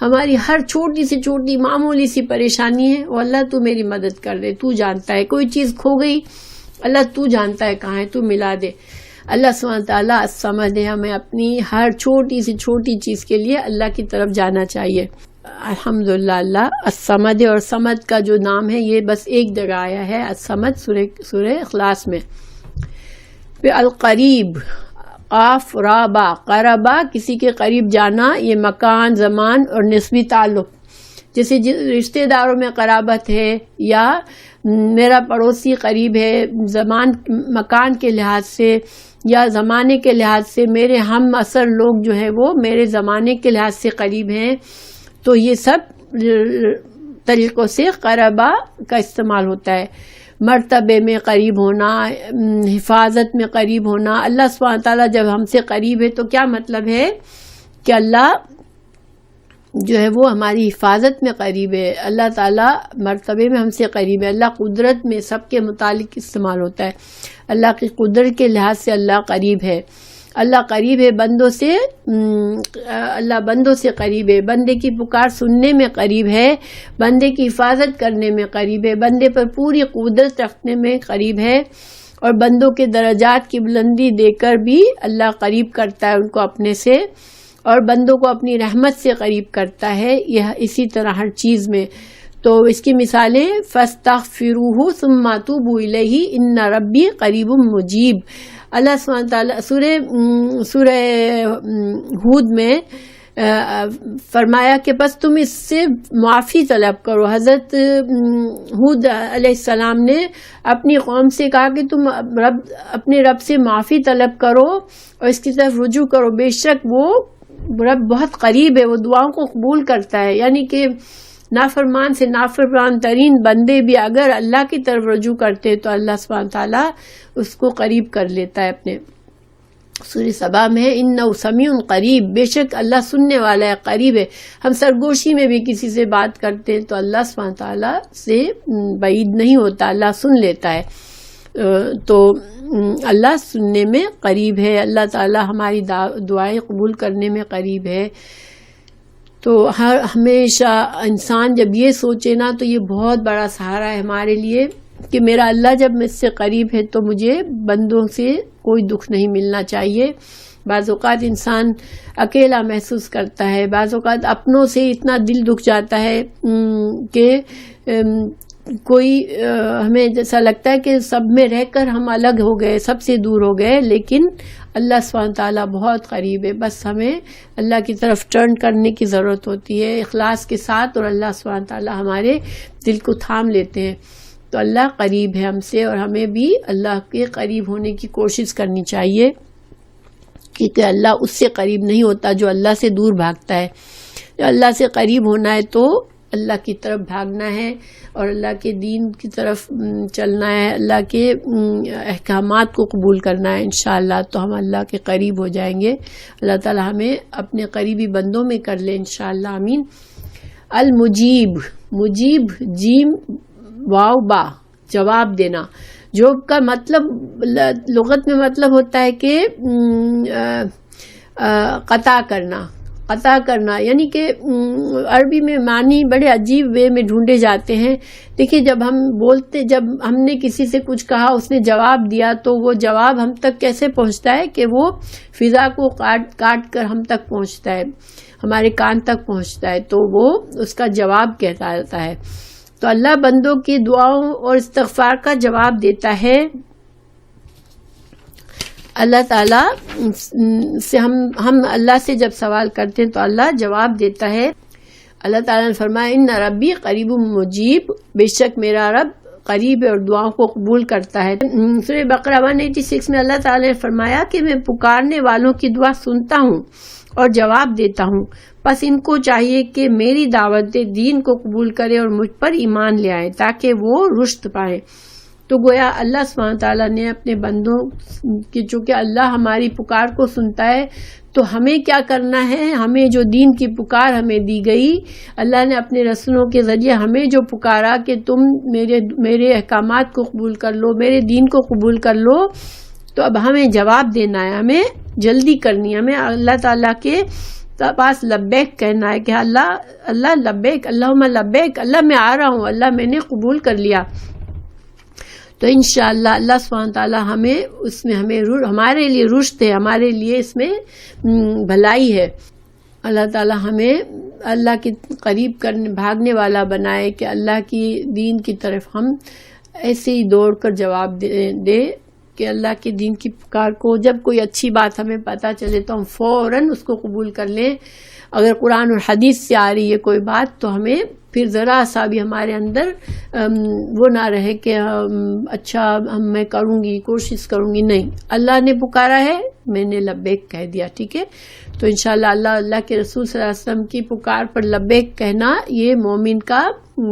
Speaker 1: ہماری ہر چھوٹی سے چھوٹی معمولی سی پریشانی ہے وہ اللہ تو میری مدد کر دے، تو جانتا ہے، کوئی چیز کھو گئی اللہ تو جانتا ہے کہاں ہے، تو ملا دے۔ اللہ سبحانہ تعالیٰ الصمد ہے، ہمیں اپنی ہر چھوٹی سے چھوٹی چیز کے لیے اللہ کی طرف جانا چاہیے۔ الحمدللہ اللہ الصمد ہے، اور صمد کا جو نام ہے یہ بس ایک جگہ آیا ہے، الصمد سورہ اخلاص میں۔ پھر القریب قاف رابا، قربا کسی کے قریب جانا، یہ مکان، زمان اور نسبی تعلق، جیسے رشتہ داروں میں قرابت ہے یا میرا پڑوسی قریب ہے زمان مکان کے لحاظ سے یا زمانے کے لحاظ سے، میرے ہم عصر لوگ جو ہیں وہ میرے زمانے کے لحاظ سے قریب ہیں، تو یہ سب طریقوں سے قربا کا استعمال ہوتا ہے۔ مرتبے میں قریب ہونا، حفاظت میں قریب ہونا، اللہ سبحانہ تعالیٰ جب ہم سے قریب ہے تو کیا مطلب ہے کہ اللہ جو ہے وہ ہماری حفاظت میں قریب ہے، اللہ تعالیٰ مرتبے میں ہم سے قریب ہے، اللہ قدرت میں سب کے متعلق استعمال ہوتا ہے، اللہ کی قدرت کے لحاظ سے اللہ قریب ہے۔ اللہ قریب ہے بندوں سے، اللہ بندوں سے قریب ہے، بندے کی پکار سننے میں قریب ہے، بندے کی حفاظت کرنے میں قریب ہے، بندے پر پوری قدرت رکھنے میں قریب ہے، اور بندوں کے درجات کی بلندی دے کر بھی اللہ قریب کرتا ہے ان کو اپنے سے، اور بندوں کو اپنی رحمت سے قریب کرتا ہے، یہ اسی طرح ہر چیز میں۔ تو اس کی مثالیں فَاسْتَغْفِرُوهُ ثُمَّ تُوبُوا إِلَيْهِ إِنَّ رَبِّي قَرِيبٌ مُجِيبٌ۔ اللہ سبحانہ تعالیٰ سورہ ہود میں فرمایا کہ بس تم اس سے معافی طلب کرو۔ حضرت ہود علیہ السلام نے اپنی قوم سے کہا کہ تم اپنے رب سے معافی طلب کرو اور اس کی طرف رجوع کرو، بے شک وہ رب بہت قریب ہے، وہ دعاؤں کو قبول کرتا ہے۔ یعنی کہ نافرمان سے نافرمان ترین بندے بھی اگر اللہ کی طرف رجوع کرتے تو اللہ سبحانہ تعالیٰ اس کو قریب کر لیتا ہے اپنے۔ سورہ سبا میں انہ سمیع قریب، بے شک اللہ سننے والا ہے، قریب ہے۔ ہم سرگوشی میں بھی کسی سے بات کرتے ہیں تو اللہ سبحانہ تعالیٰ سے بعید نہیں ہوتا، اللہ سن لیتا ہے۔ تو اللہ سننے میں قریب ہے، اللہ تعالیٰ ہماری دعائیں قبول کرنے میں قریب ہے۔ تو ہمیشہ انسان جب یہ سوچے نا تو یہ بہت بڑا سہارا ہے ہمارے لیے کہ میرا اللہ جب مجھ سے قریب ہے تو مجھے بندوں سے کوئی دکھ نہیں ملنا چاہیے۔ بعض اوقات انسان اکیلا محسوس کرتا ہے، بعض اوقات اپنوں سے اتنا دل دکھ جاتا ہے کہ کوئی ہمیں جیسا لگتا ہے کہ سب میں رہ کر ہم الگ ہو گئے، سب سے دور ہو گئے، لیکن اللہ سبحانہ تعالیٰ بہت قریب ہے۔ بس ہمیں اللہ کی طرف ٹرن کرنے کی ضرورت ہوتی ہے اخلاص کے ساتھ، اور اللہ سبحانہ تعالیٰ ہمارے دل کو تھام لیتے ہیں۔ تو اللہ قریب ہے ہم سے، اور ہمیں بھی اللہ کے قریب ہونے کی کوشش کرنی چاہیے، کیونکہ اللہ اس سے قریب نہیں ہوتا جو اللہ سے دور بھاگتا ہے۔ اللہ سے قریب ہونا ہے تو اللہ کی طرف بھاگنا ہے اور اللہ کے دین کی طرف چلنا ہے، اللہ کے احکامات کو قبول کرنا ہے انشاءاللہ، تو ہم اللہ کے قریب ہو جائیں گے۔ اللہ تعالی ہمیں اپنے قریبی بندوں میں کر لے انشاءاللہ، آمین۔ المجیب، مجیب جیم واو با، جواب دینا۔ جواب کا مطلب لغت میں مطلب ہوتا ہے کہ قطع کرنا، قطع کرنا، یعنی کہ عربی میں معنی بڑے عجیب وے میں ڈھونڈے جاتے ہیں۔ دیکھیے جب ہم بولتے، جب ہم نے کسی سے کچھ کہا، اس نے جواب دیا، تو وہ جواب ہم تک کیسے پہنچتا ہے کہ وہ فضا کو کاٹ کر ہم تک پہنچتا ہے، ہمارے کان تک پہنچتا ہے، تو وہ اس کا جواب کہتا جاتا ہے۔ تو اللہ بندوں کی دعاؤں اور استغفار کا جواب دیتا ہے۔ اللہ تعالیٰ سے ہم اللہ سے جب سوال کرتے ہیں تو اللہ جواب دیتا ہے۔ اللہ تعالیٰ نے فرمایا ان ربی قریب مجیب، بے شک میرا رب قریب ہے اور دعاؤں کو قبول کرتا ہے۔ سورہ بقرہ 186 میں اللہ تعالیٰ نے فرمایا کہ میں پکارنے والوں کی دعا سنتا ہوں اور جواب دیتا ہوں، بس ان کو چاہیے کہ میری دعوت دین کو قبول کرے اور مجھ پر ایمان لے آئے تاکہ وہ رشد پائیں۔ تو گویا اللہ سبحانہ تعالیٰ نے اپنے بندوں کی، چونکہ اللہ ہماری پکار کو سنتا ہے، تو ہمیں کیا کرنا ہے، ہمیں جو دین کی پکار ہمیں دی گئی، اللہ نے اپنے رسولوں کے ذریعے ہمیں جو پکارا کہ تم میرے احکامات کو قبول کر لو، میرے دین کو قبول کر لو، تو اب ہمیں جواب دینا ہے، ہمیں جلدی کرنی ہے، ہمیں اللہ تعالیٰ کے پاس لبیک کہنا ہے کہ اللہ لبیک، اللہم لبیک، اللہ میں آ رہا ہوں، اللہ میں نے قبول کر لیا۔ تو انشاءاللہ اللہ سبحانہ تعالیٰ ہمیں اس میں ہمارے لیے رشد ہے، ہمارے لیے اس میں بھلائی ہے۔ اللہ تعالیٰ ہمیں اللہ کے قریب بھاگنے والا بنائے کہ اللہ کی دین کی طرف ہم ایسے ہی دوڑ کر جواب دے کہ اللہ کے دین کی پکار کو جب کوئی اچھی بات ہمیں پتہ چلے تو ہم فوراً اس کو قبول کر لیں۔ اگر قرآن اور حدیث سے آ رہی ہے کوئی بات تو ہمیں پھر ذرا سا بھی ہمارے اندر وہ نہ رہے کہ اچھا میں کروں گی، کوشش کروں گی، نہیں، اللہ نے پکارا ہے، میں نے لبیک کہہ دیا، ٹھیک ہے۔ تو انشاءاللہ اللہ کے رسول صلی اللہ علیہ وسلم کی پکار پر لبیک کہنا یہ مومن کا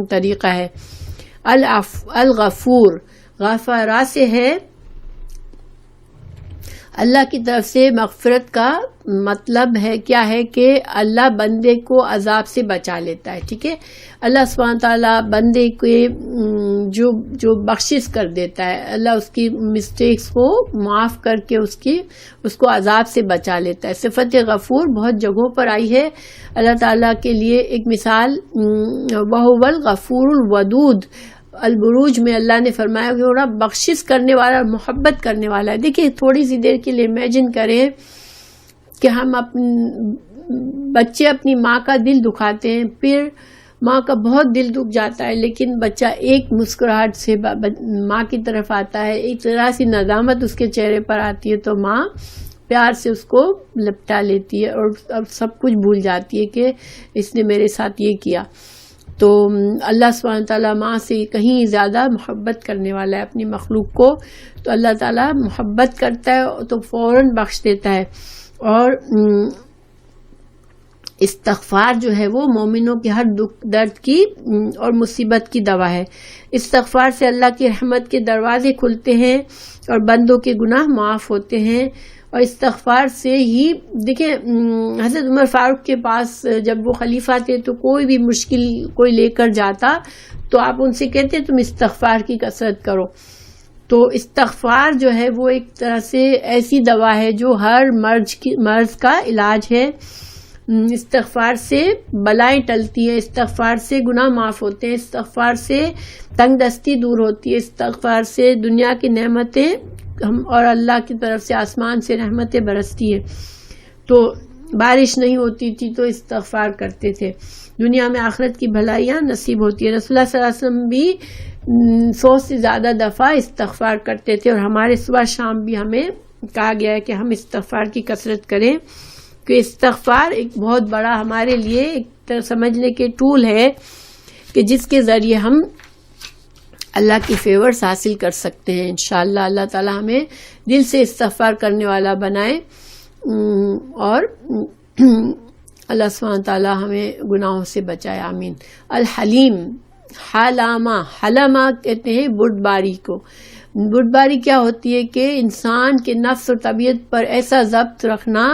Speaker 1: طریقہ ہے۔ الغفور، غفارہ سے ہے، اللہ کی طرف سے مغفرت کا مطلب ہے کیا ہے کہ اللہ بندے کو عذاب سے بچا لیتا ہے. ٹھیک ہے, اللہ سبحانہ تعالیٰ بندے کے جو بخشش کر دیتا ہے, اللہ اس کی مسٹیکس کو معاف کر کے اس کو عذاب سے بچا لیتا ہے. صفت غفور بہت جگہوں پر آئی ہے اللہ تعالیٰ کے لیے. ایک مثال وَهُوَ الْغَفُورُ الْوَدُودُ, البروج میں اللہ نے فرمایا کہ وہ بخشش کرنے والا اور محبت کرنے والا ہے. دیکھیں تھوڑی سی دیر کے لیے امیجن کریں کہ ہم بچے اپنی ماں کا دل دکھاتے ہیں, پھر ماں کا بہت دل دکھ جاتا ہے, لیکن بچہ ایک مسکراہٹ سے ماں کی طرف آتا ہے, ایک طرح سی ندامت اس کے چہرے پر آتی ہے تو ماں پیار سے اس کو لپٹا لیتی ہے اور اب سب کچھ بھول جاتی ہے کہ اس نے میرے ساتھ یہ کیا. تو اللہ سبحانہ تعالیٰ ماں سے کہیں زیادہ محبت کرنے والا ہے اپنی مخلوق کو. تو اللہ تعالیٰ محبت کرتا ہے تو فوراً بخش دیتا ہے. اور استغفار جو ہے وہ مومنوں کے ہر دکھ درد کی اور مصیبت کی دوا ہے. استغفار سے اللہ کی رحمت کے دروازے کھلتے ہیں اور بندوں کے گناہ معاف ہوتے ہیں. اور استغفار سے ہی دیکھیں حضرت عمر فاروق کے پاس جب وہ خلیفہ تھے تو کوئی بھی مشکل کوئی لے کر جاتا تو آپ ان سے کہتے تم استغفار کی کثرت کرو. تو استغفار جو ہے وہ ایک طرح سے ایسی دوا ہے جو ہر مرض کا علاج ہے. استغفار سے بلائیں ٹلتی ہیں, استغفار سے گناہ معاف ہوتے ہیں, استغفار سے تنگ دستی دور ہوتی ہے, استغفار سے دنیا کی نعمتیں اور اللہ کی طرف سے آسمان سے رحمتیں برستی ہیں. تو بارش نہیں ہوتی تھی تو استغفار کرتے تھے, دنیا میں آخرت کی بھلائیاں نصیب ہوتی ہیں. رسول اللہ صلی اللہ علیہ وسلم بھی 100 سے زیادہ دفعہ استغفار کرتے تھے, اور ہمارے صبح شام بھی ہمیں کہا گیا ہے کہ ہم استغفار کی کثرت کریں, کہ استغفار ایک بہت بڑا ہمارے لیے ایک سمجھنے کے ٹول ہے کہ جس کے ذریعے ہم اللہ کی فیورز حاصل کر سکتے ہیں. انشاءاللہ اللہ تعالی ہمیں دل سے استغفار کرنے والا بنائے, اور اللہ سبحانہ تعالی ہمیں گناہوں سے بچائے, آمین. الحلیم, حلامہ کہتے ہیں بردباری کو. بردباری کیا ہوتی ہے کہ انسان کے نفس اور طبیعت پر ایسا ضبط رکھنا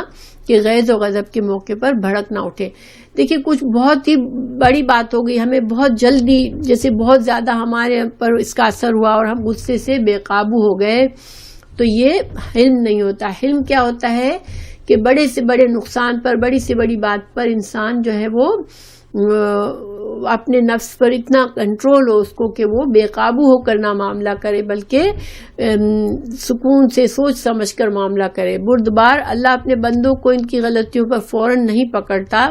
Speaker 1: کہ غیظ و غضب کے موقع پر بھڑک نہ اٹھے. دیکھیں کچھ بہت ہی بڑی بات ہو گئی, ہمیں بہت جلدی جیسے بہت زیادہ ہمارے پر اس کا اثر ہوا اور ہم غصے سے بے قابو ہو گئے, تو یہ حلم نہیں ہوتا. حلم کیا ہوتا ہے کہ بڑے سے بڑے نقصان پر, بڑی سے بڑی بات پر انسان جو ہے وہ اپنے نفس پر اتنا کنٹرول ہو اس کو کہ وہ بے قابو ہو کر نہ معاملہ کرے, بلکہ سکون سے سوچ سمجھ کر معاملہ کرے. بردبار, اللہ اپنے بندوں کو ان کی غلطیوں پر فوراً نہیں پکڑتا.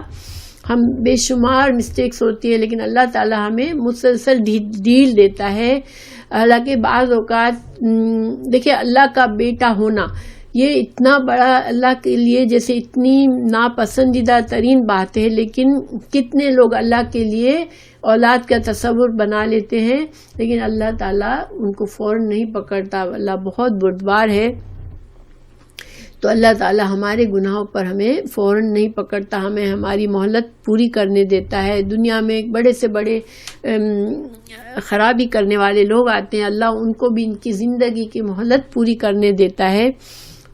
Speaker 1: ہم بے شمار مسٹیکس ہوتی ہے لیکن اللہ تعالی ہمیں مسلسل ڈیل دیتا ہے. حالانکہ بعض اوقات دیکھیں اللہ کا بیٹا ہونا یہ اتنا بڑا اللہ کے لیے جیسے اتنی ناپسندیدہ ترین بات ہے, لیکن کتنے لوگ اللہ کے لیے اولاد کا تصور بنا لیتے ہیں لیکن اللہ تعالیٰ ان کو فوراً نہیں پکڑتا. اللہ بہت بردبار ہے, تو اللہ تعالیٰ ہمارے گناہوں پر ہمیں فوراً نہیں پکڑتا, ہمیں ہماری مہلت پوری کرنے دیتا ہے. دنیا میں بڑے سے بڑے خرابی کرنے والے لوگ آتے ہیں, اللہ ان کو بھی ان کی زندگی کی مہلت پوری کرنے دیتا ہے.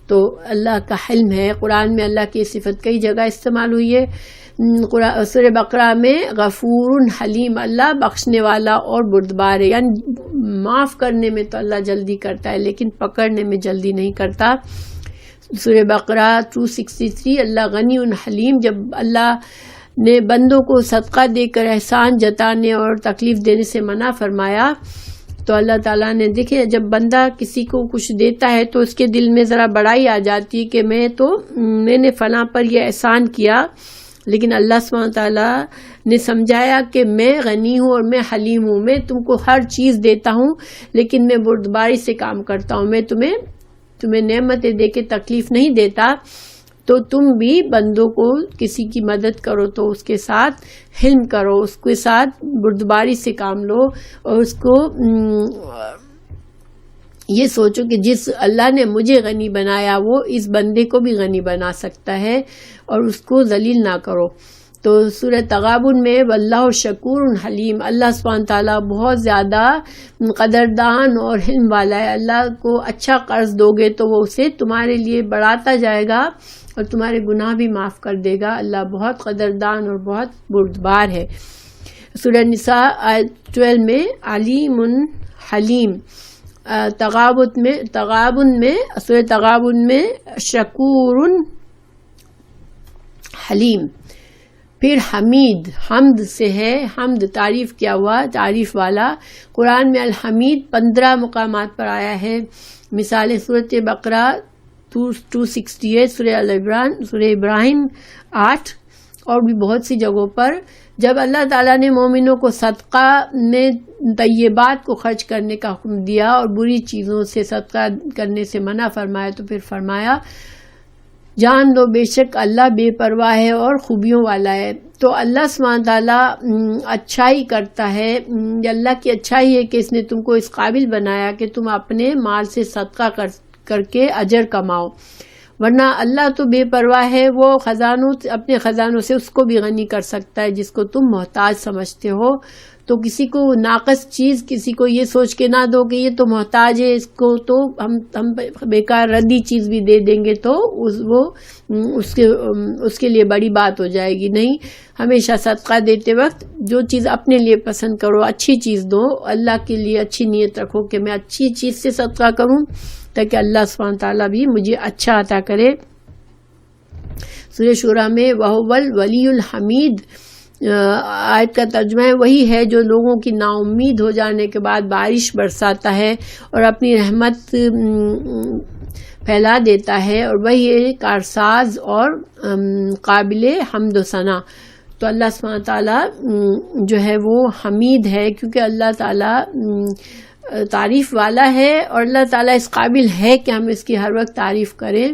Speaker 1: تو اللہ کا حلم ہے. قرآن میں اللہ کی صفت کئی جگہ استعمال ہوئی ہے. سورہ بقرہ میں غفور حلیم, اللہ بخشنے والا اور بردبار ہے, یعنی معاف کرنے میں تو اللہ جلدی کرتا ہے لیکن پکڑنے میں جلدی نہیں کرتا. سورہ بقرہ 263, اللہ غنی حلیم, جب اللہ نے بندوں کو صدقہ دے کر احسان جتانے اور تکلیف دینے سے منع فرمایا تو اللہ تعالیٰ نے دیکھے جب بندہ کسی کو کچھ دیتا ہے تو اس کے دل میں ذرا بڑائی آ جاتی ہے کہ میں نے فلاں پر یہ احسان کیا, لیکن اللہ سبحانہ تعالیٰ نے سمجھایا کہ میں غنی ہوں اور میں حلیم ہوں, میں تم کو ہر چیز دیتا ہوں لیکن میں بردباری سے کام کرتا ہوں, میں تمہیں نعمتیں دے کے تکلیف نہیں دیتا. تو تم بھی بندوں کو کسی کی مدد کرو تو اس کے ساتھ حلم کرو, اس کے ساتھ بردباری سے کام لو, اور اس کو یہ سوچو کہ جس اللہ نے مجھے غنی بنایا وہ اس بندے کو بھی غنی بنا سکتا ہے, اور اس کو ذلیل نہ کرو. تو سورہ تغابن میں واللہ شکور حلیم، اللہ سبحانہ تعالیٰ بہت زیادہ قدردان اور حلم والا ہے. اللہ کو اچھا قرض دو گے تو وہ اسے تمہارے لیے بڑھاتا جائے گا اور تمہارے گناہ بھی معاف کر دے گا. اللہ بہت قدردان اور بہت بردبار ہے. سورہ نساء آیت 12 میں علیم حلیم، تغابن میں سورہ تغابن میں شکور حلیم. پھر حمید، حمد سے ہے، حمد تعریف کیا ہوا، تعریف والا. قرآن میں الحمید 15 مقامات پر آیا ہے. مثال سورۃ بقرہ 268، سورہ ابراہیم 8 اور بھی بہت سی جگہوں پر. جب اللہ تعالیٰ نے مومنوں کو صدقہ میں طیبات کو خرچ کرنے کا حکم دیا اور بری چیزوں سے صدقہ کرنے سے منع فرمایا تو پھر فرمایا جان لو بے شک اللہ بے پرواہ ہے اور خوبیوں والا ہے. تو اللہ سبحانہ تعالیٰ اچھائی کرتا ہے. اللہ کی اچھائی ہے کہ اس نے تم کو اس قابل بنایا کہ تم اپنے مال سے صدقہ کر کے اجر کماؤ، ورنہ اللہ تو بے پرواہ ہے، وہ اپنے خزانوں سے اس کو بھی غنی کر سکتا ہے جس کو تم محتاج سمجھتے ہو. تو کسی کو ناقص چیز کسی کو یہ سوچ کے نہ دو کہ یہ تو محتاج ہے، اس کو تو ہم بیکار ردی چیز بھی دے دیں گے تو وہ اس کے لیے بڑی بات ہو جائے گی. نہیں، ہمیشہ صدقہ دیتے وقت جو چیز اپنے لیے پسند کرو، اچھی چیز دو. اللہ کے لیے اچھی نیت رکھو کہ میں اچھی چیز سے صدقہ کروں تاکہ اللہ سبحانہ تعالیٰ بھی مجھے اچھا عطا کرے. سورہ شورى میں وَهُوَ الْوَلِيُّ الْحَمِيدُ آیت کا ترجمہ ہے وہی ہے جو لوگوں کی نا امید ہو جانے کے بعد بارش برساتا ہے اور اپنی رحمت پھیلا دیتا ہے، اور وہی ہے کارساز اور قابل حمد و ثنا. تو اللہ سبحانہ تعالیٰ جو ہے وہ حمید ہے کیونکہ اللہ تعالیٰ تعریف والا ہے اور اللہ تعالیٰ اس قابل ہے کہ ہم اس کی ہر وقت تعریف کریں.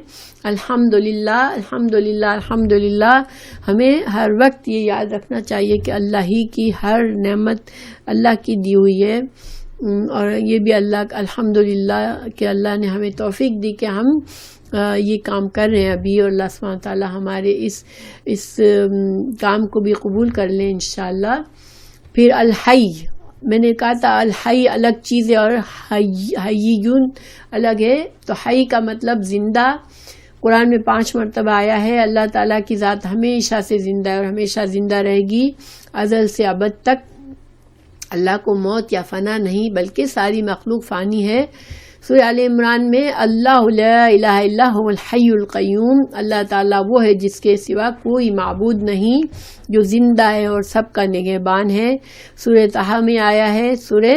Speaker 1: الحمدللہ الحمدللہ الحمدللہ. ہمیں ہر وقت یہ یاد رکھنا چاہیے کہ اللہ ہی کی ہر نعمت اللہ کی دی ہوئی ہے، اور یہ بھی اللہ الحمدللہ کہ اللہ نے ہمیں توفیق دی کہ ہم یہ کام کر رہے ہیں ابھی، اور اللہ سبحانہ تعالیٰ ہمارے اس کام کو بھی قبول کر لیں انشاءاللہ. پھر الحی، میں نے کہا تھا الحی الگ چیز ہے اور حییون الگ ہے. تو حی کا مطلب زندہ. قرآن میں 5 مرتبہ آیا ہے. اللہ تعالیٰ کی ذات ہمیشہ سے زندہ ہے اور ہمیشہ زندہ رہے گی، ازل سے ابد تک. اللہ کو موت یا فنا نہیں بلکہ ساری مخلوق فانی ہے. سورہ آل عمران میں اللہ لا الہ الا هو الحی القیوم، اللہ تعالیٰ وہ ہے جس کے سوا کوئی معبود نہیں، جو زندہ ہے اور سب کا نگہبان ہے. سورہ طٰہٰ میں آیا ہے، سورہ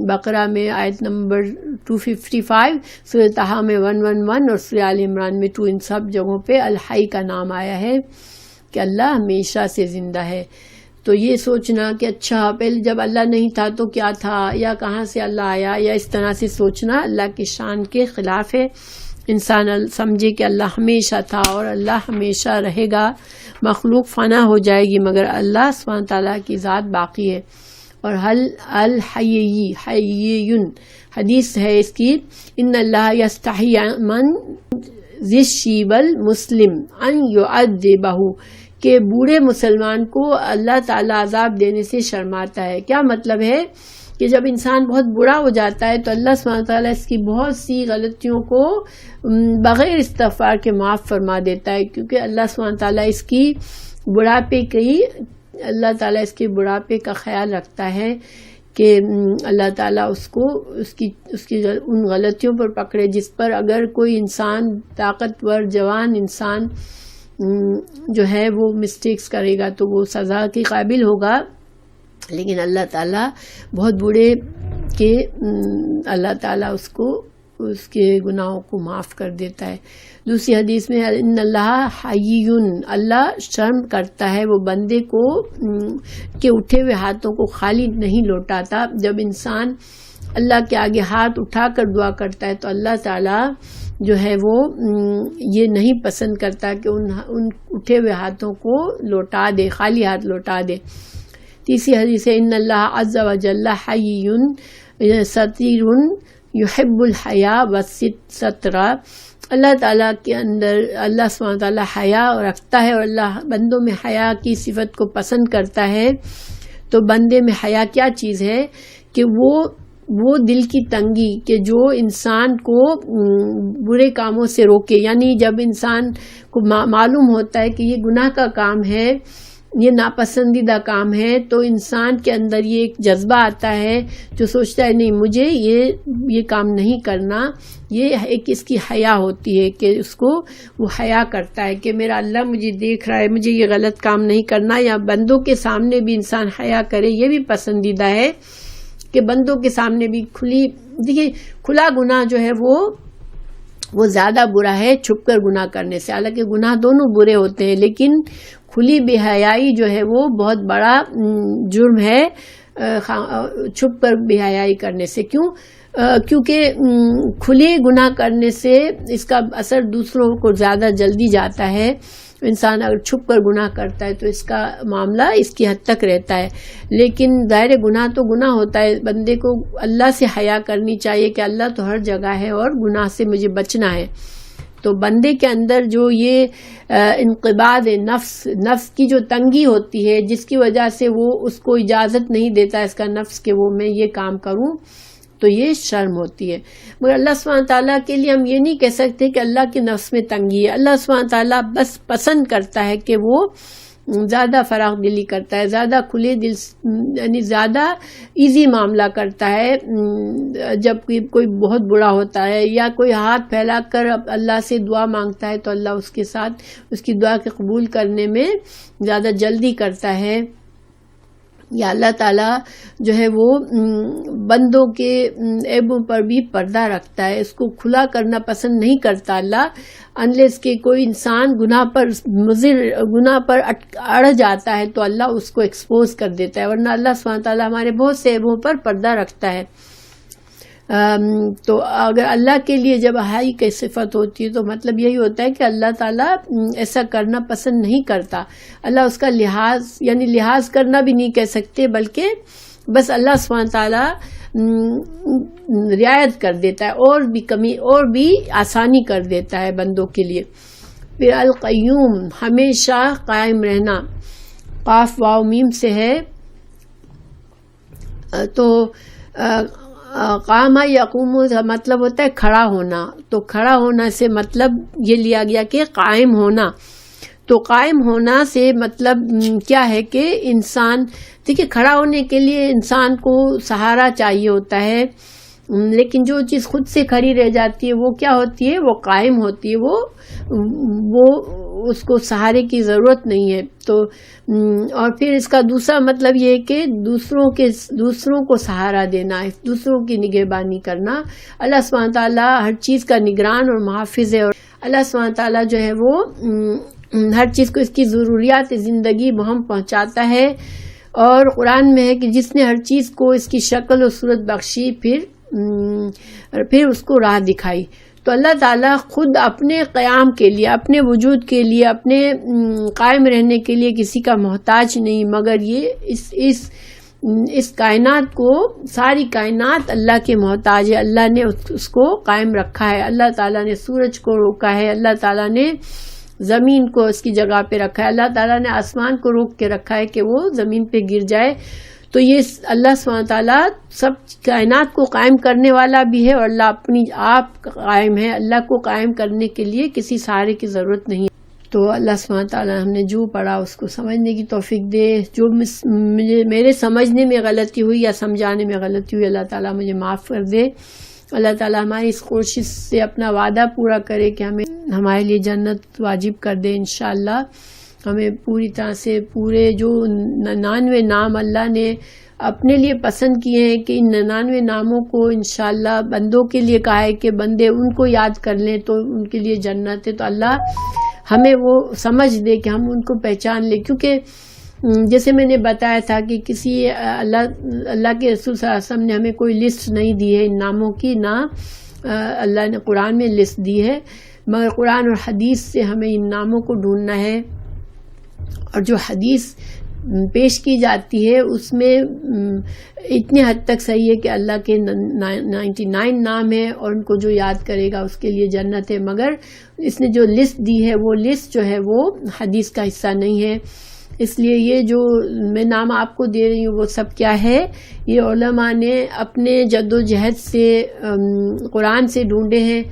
Speaker 1: بقرہ میں آیت نمبر 255، سورہ طٰہٰ میں 111 اور سورہ آل عمران میں 2. ان سب جگہوں پہ الحی کا نام آیا ہے کہ اللہ ہمیشہ سے زندہ ہے. تو یہ سوچنا کہ اچھا پہلے جب اللہ نہیں تھا تو کیا تھا، یا کہاں سے اللہ آیا، یا اس طرح سے سوچنا اللہ کی شان کے خلاف ہے. انسان سمجھے کہ اللہ ہمیشہ تھا اور اللہ ہمیشہ رہے گا. مخلوق فنا ہو جائے گی مگر اللہ سبحانہ تعالیٰ کی ذات باقی ہے. اور حییٌ حدیث ہے اس کی، ان اللہ یستحی من ذی الشیب المسلم ان یعذبہ، کہ بوڑھے مسلمان کو اللہ تعالیٰ عذاب دینے سے شرماتا ہے. کیا مطلب ہے کہ جب انسان بہت بڑا ہو جاتا ہے تو اللہ سبحانہ تعالیٰ اس کی بہت سی غلطیوں کو بغیر استغفار کے معاف فرما دیتا ہے، کیونکہ اللہ سبحانہ تعالیٰ اس کی بڑھاپے کا خیال رکھتا ہے کہ اللہ تعالیٰ اس کی ان غلطیوں پر پکڑے جس پر اگر کوئی انسان طاقتور جوان انسان جو ہے وہ مسٹیکس کرے گا تو وہ سزا کے قابل ہوگا. لیکن اللہ تعالیٰ بہت بوڑھے کہ اللہ تعالیٰ اس کے گناہوں کو معاف کر دیتا ہے. دوسری حدیث میں ان اللہ حییٌ، اللہ شرم کرتا ہے وہ بندے کو کہ اٹھے ہوئے ہاتھوں کو خالی نہیں لوٹاتا. جب انسان اللہ کے آگے ہاتھ اٹھا کر دعا کرتا ہے تو اللہ تعالیٰ جو ہے وہ یہ نہیں پسند کرتا کہ ان اٹھے ہوئے ہاتھوں کو لوٹا دے، خالی ہاتھ لوٹا دے. تیسری حدیث ہے ان اللہ عز و جل حییٌ ستیر یحب الحیا والستر، اللہ تعالیٰ کے اندر اللہ سبحانہ تعالیٰ حیا رکھتا ہے، اور اللہ بندوں میں حیا کی صفت کو پسند کرتا ہے. تو بندے میں حیا کیا چیز ہے کہ وہ دل کی تنگی کہ جو انسان کو برے کاموں سے روکے. یعنی جب انسان کو معلوم ہوتا ہے کہ یہ گناہ کا کام ہے، یہ ناپسندیدہ کام ہے، تو انسان کے اندر یہ ایک جذبہ آتا ہے جو سوچتا ہے نہیں مجھے یہ کام نہیں کرنا. یہ ایک اس کی حیا ہوتی ہے کہ اس کو وہ حیا کرتا ہے کہ میرا اللہ مجھے دیکھ رہا ہے، مجھے یہ غلط کام نہیں کرنا. یا بندوں کے سامنے بھی انسان حیا کرے، یہ بھی پسندیدہ ہے کہ بندوں کے سامنے بھی دیکھیے کھلا گناہ جو ہے وہ زیادہ برا ہے چھپ کر گناہ کرنے سے. حالانکہ گناہ دونوں برے ہوتے ہیں، لیکن کھلی بے حیائی جو ہے وہ بہت بڑا جرم ہے چھپ کر بے حیائی کرنے سے. کیونکہ کھلے گناہ کرنے سے اس کا اثر دوسروں کو زیادہ جلدی جاتا ہے. انسان اگر چھپ کر گناہ کرتا ہے تو اس کا معاملہ اس کی حد تک رہتا ہے. لیکن ظاہر گناہ تو گناہ ہوتا ہے. بندے کو اللہ سے حیا کرنی چاہیے کہ اللہ تو ہر جگہ ہے اور گناہ سے مجھے بچنا ہے. تو بندے کے اندر جو یہ انقباض نفس کی جو تنگی ہوتی ہے، جس کی وجہ سے وہ اس کو اجازت نہیں دیتا اس کا نفس کہ وہ میں یہ کام کروں، تو یہ شرم ہوتی ہے. مگر اللہ سبحانہ تعالیٰ کے لیے ہم یہ نہیں کہہ سکتے کہ اللہ کے نفس میں تنگی ہے. اللہ سبحانہ تعالیٰ بس پسند کرتا ہے کہ وہ زیادہ فراخ دلی کرتا ہے، زیادہ کھلے دل، یعنی زیادہ ایزی معاملہ کرتا ہے. جب کوئی بہت برا ہوتا ہے یا کوئی ہاتھ پھیلا کر اللہ سے دعا مانگتا ہے تو اللہ اس کے ساتھ اس کی دعا کے قبول کرنے میں زیادہ جلدی کرتا ہے. یا اللہ تعالیٰ جو ہے وہ بندوں کے عیبوں پر بھی پردہ رکھتا ہے، اس کو کھلا کرنا پسند نہیں کرتا اللہ، انلیس کہ کوئی انسان گناہ پر اڑ جاتا ہے تو اللہ اس کو ایکسپوز کر دیتا ہے. ورنہ اللہ سبحانہ تعالیٰ ہمارے بہت سے عیبوں پر پردہ رکھتا ہے. تو اگر اللہ کے لیے جب حیا کی صفت ہوتی ہے تو مطلب یہی ہوتا ہے کہ اللہ تعالیٰ ایسا کرنا پسند نہیں کرتا. اللہ اس کا لحاظ کرنا بھی نہیں کہہ سکتے، بلکہ بس اللہ سبحانہ تعالیٰ رعایت کر دیتا ہے، اور بھی کمی اور بھی آسانی کر دیتا ہے بندوں کے لیے. پھر القیوم ہمیشہ قائم رہنا، قاف واو میم سے ہے. تو قام یقوم مطلب ہوتا ہے کھڑا ہونا. تو کھڑا ہونا سے مطلب یہ لیا گیا کہ قائم ہونا. تو قائم ہونا سے مطلب کیا ہے کہ انسان دیکھیے کھڑا ہونے کے لیے انسان کو سہارا چاہیے ہوتا ہے، لیکن جو چیز خود سے کھڑی رہ جاتی ہے وہ کیا ہوتی ہے؟ وہ قائم ہوتی ہے. وہ اس کو سہارے کی ضرورت نہیں ہے. تو اور پھر اس کا دوسرا مطلب یہ ہے کہ دوسروں کو سہارا دینا، دوسروں کی نگہبانی کرنا. اللہ سبحانہ تعالیٰ ہر چیز کا نگران اور محافظ ہے، اور اللہ سبحانہ تعالیٰ جو ہے وہ ہر چیز کو اس کی ضروریات زندگی ہم پہنچاتا ہے. اور قرآن میں ہے کہ جس نے ہر چیز کو اس کی شکل و صورت بخشی پھر اس کو راہ دکھائی. تو اللہ تعالیٰ خود اپنے قیام کے لیے، اپنے وجود کے لیے، اپنے قائم رہنے کے لیے کسی کا محتاج نہیں، مگر یہ اس کائنات کو، ساری کائنات اللہ کے محتاج ہے. اللہ نے اس کو قائم رکھا ہے. اللہ تعالیٰ نے سورج کو روکا ہے، اللہ تعالیٰ نے زمین کو اس کی جگہ پہ رکھا ہے، اللہ تعالیٰ نے آسمان کو روک کے رکھا ہے کہ وہ زمین پہ گر جائے. تو یہ اللہ سبحانہ تعالیٰ سب کائنات کو قائم کرنے والا بھی ہے، اور اللہ اپنی آپ قائم ہے. اللہ کو قائم کرنے کے لیے کسی سہارے کی ضرورت نہیں ہے. تو اللہ سبحانہ تعالیٰ ہم نے جو پڑھا اس کو سمجھنے کی توفیق دے. جو میرے سمجھنے میں غلطی ہوئی یا سمجھانے میں غلطی ہوئی، اللہ تعالیٰ مجھے معاف کر دے. اللہ تعالیٰ ہماری اس کوشش سے اپنا وعدہ پورا کرے کہ ہمارے لیے جنت واجب کر دے انشاءاللہ. ہمیں پوری طرح سے پورے جو 99 نام اللہ نے اپنے لیے پسند کیے ہیں کہ ان 99 ناموں کو انشاءاللہ بندوں کے لیے کہا ہے کہ بندے ان کو یاد کر لیں تو ان کے لیے جنت ہے. تو اللہ ہمیں وہ سمجھ دے کہ ہم ان کو پہچان لیں. کیونکہ جیسے میں نے بتایا تھا کہ کسی اللہ کے رسول صلی اللہ علیہ وسلم نے ہمیں کوئی لسٹ نہیں دی ہے ان ناموں کی، نہ اللہ نے قرآن میں لسٹ دی ہے، مگر قرآن اور حدیث سے ہمیں ان ناموں کو ڈھونڈنا ہے. اور جو حدیث پیش کی جاتی ہے اس میں اتنی حد تک صحیح ہے کہ اللہ کے 99 نام ہیں اور ان کو جو یاد کرے گا اس کے لیے جنت ہے، مگر اس نے جو لسٹ دی ہے وہ لسٹ جو ہے وہ حدیث کا حصہ نہیں ہے. اس لیے یہ جو میں نام آپ کو دے رہی ہوں وہ سب کیا ہے، یہ علماء نے اپنے جد و جہد سے قرآن سے ڈھونڈے ہیں.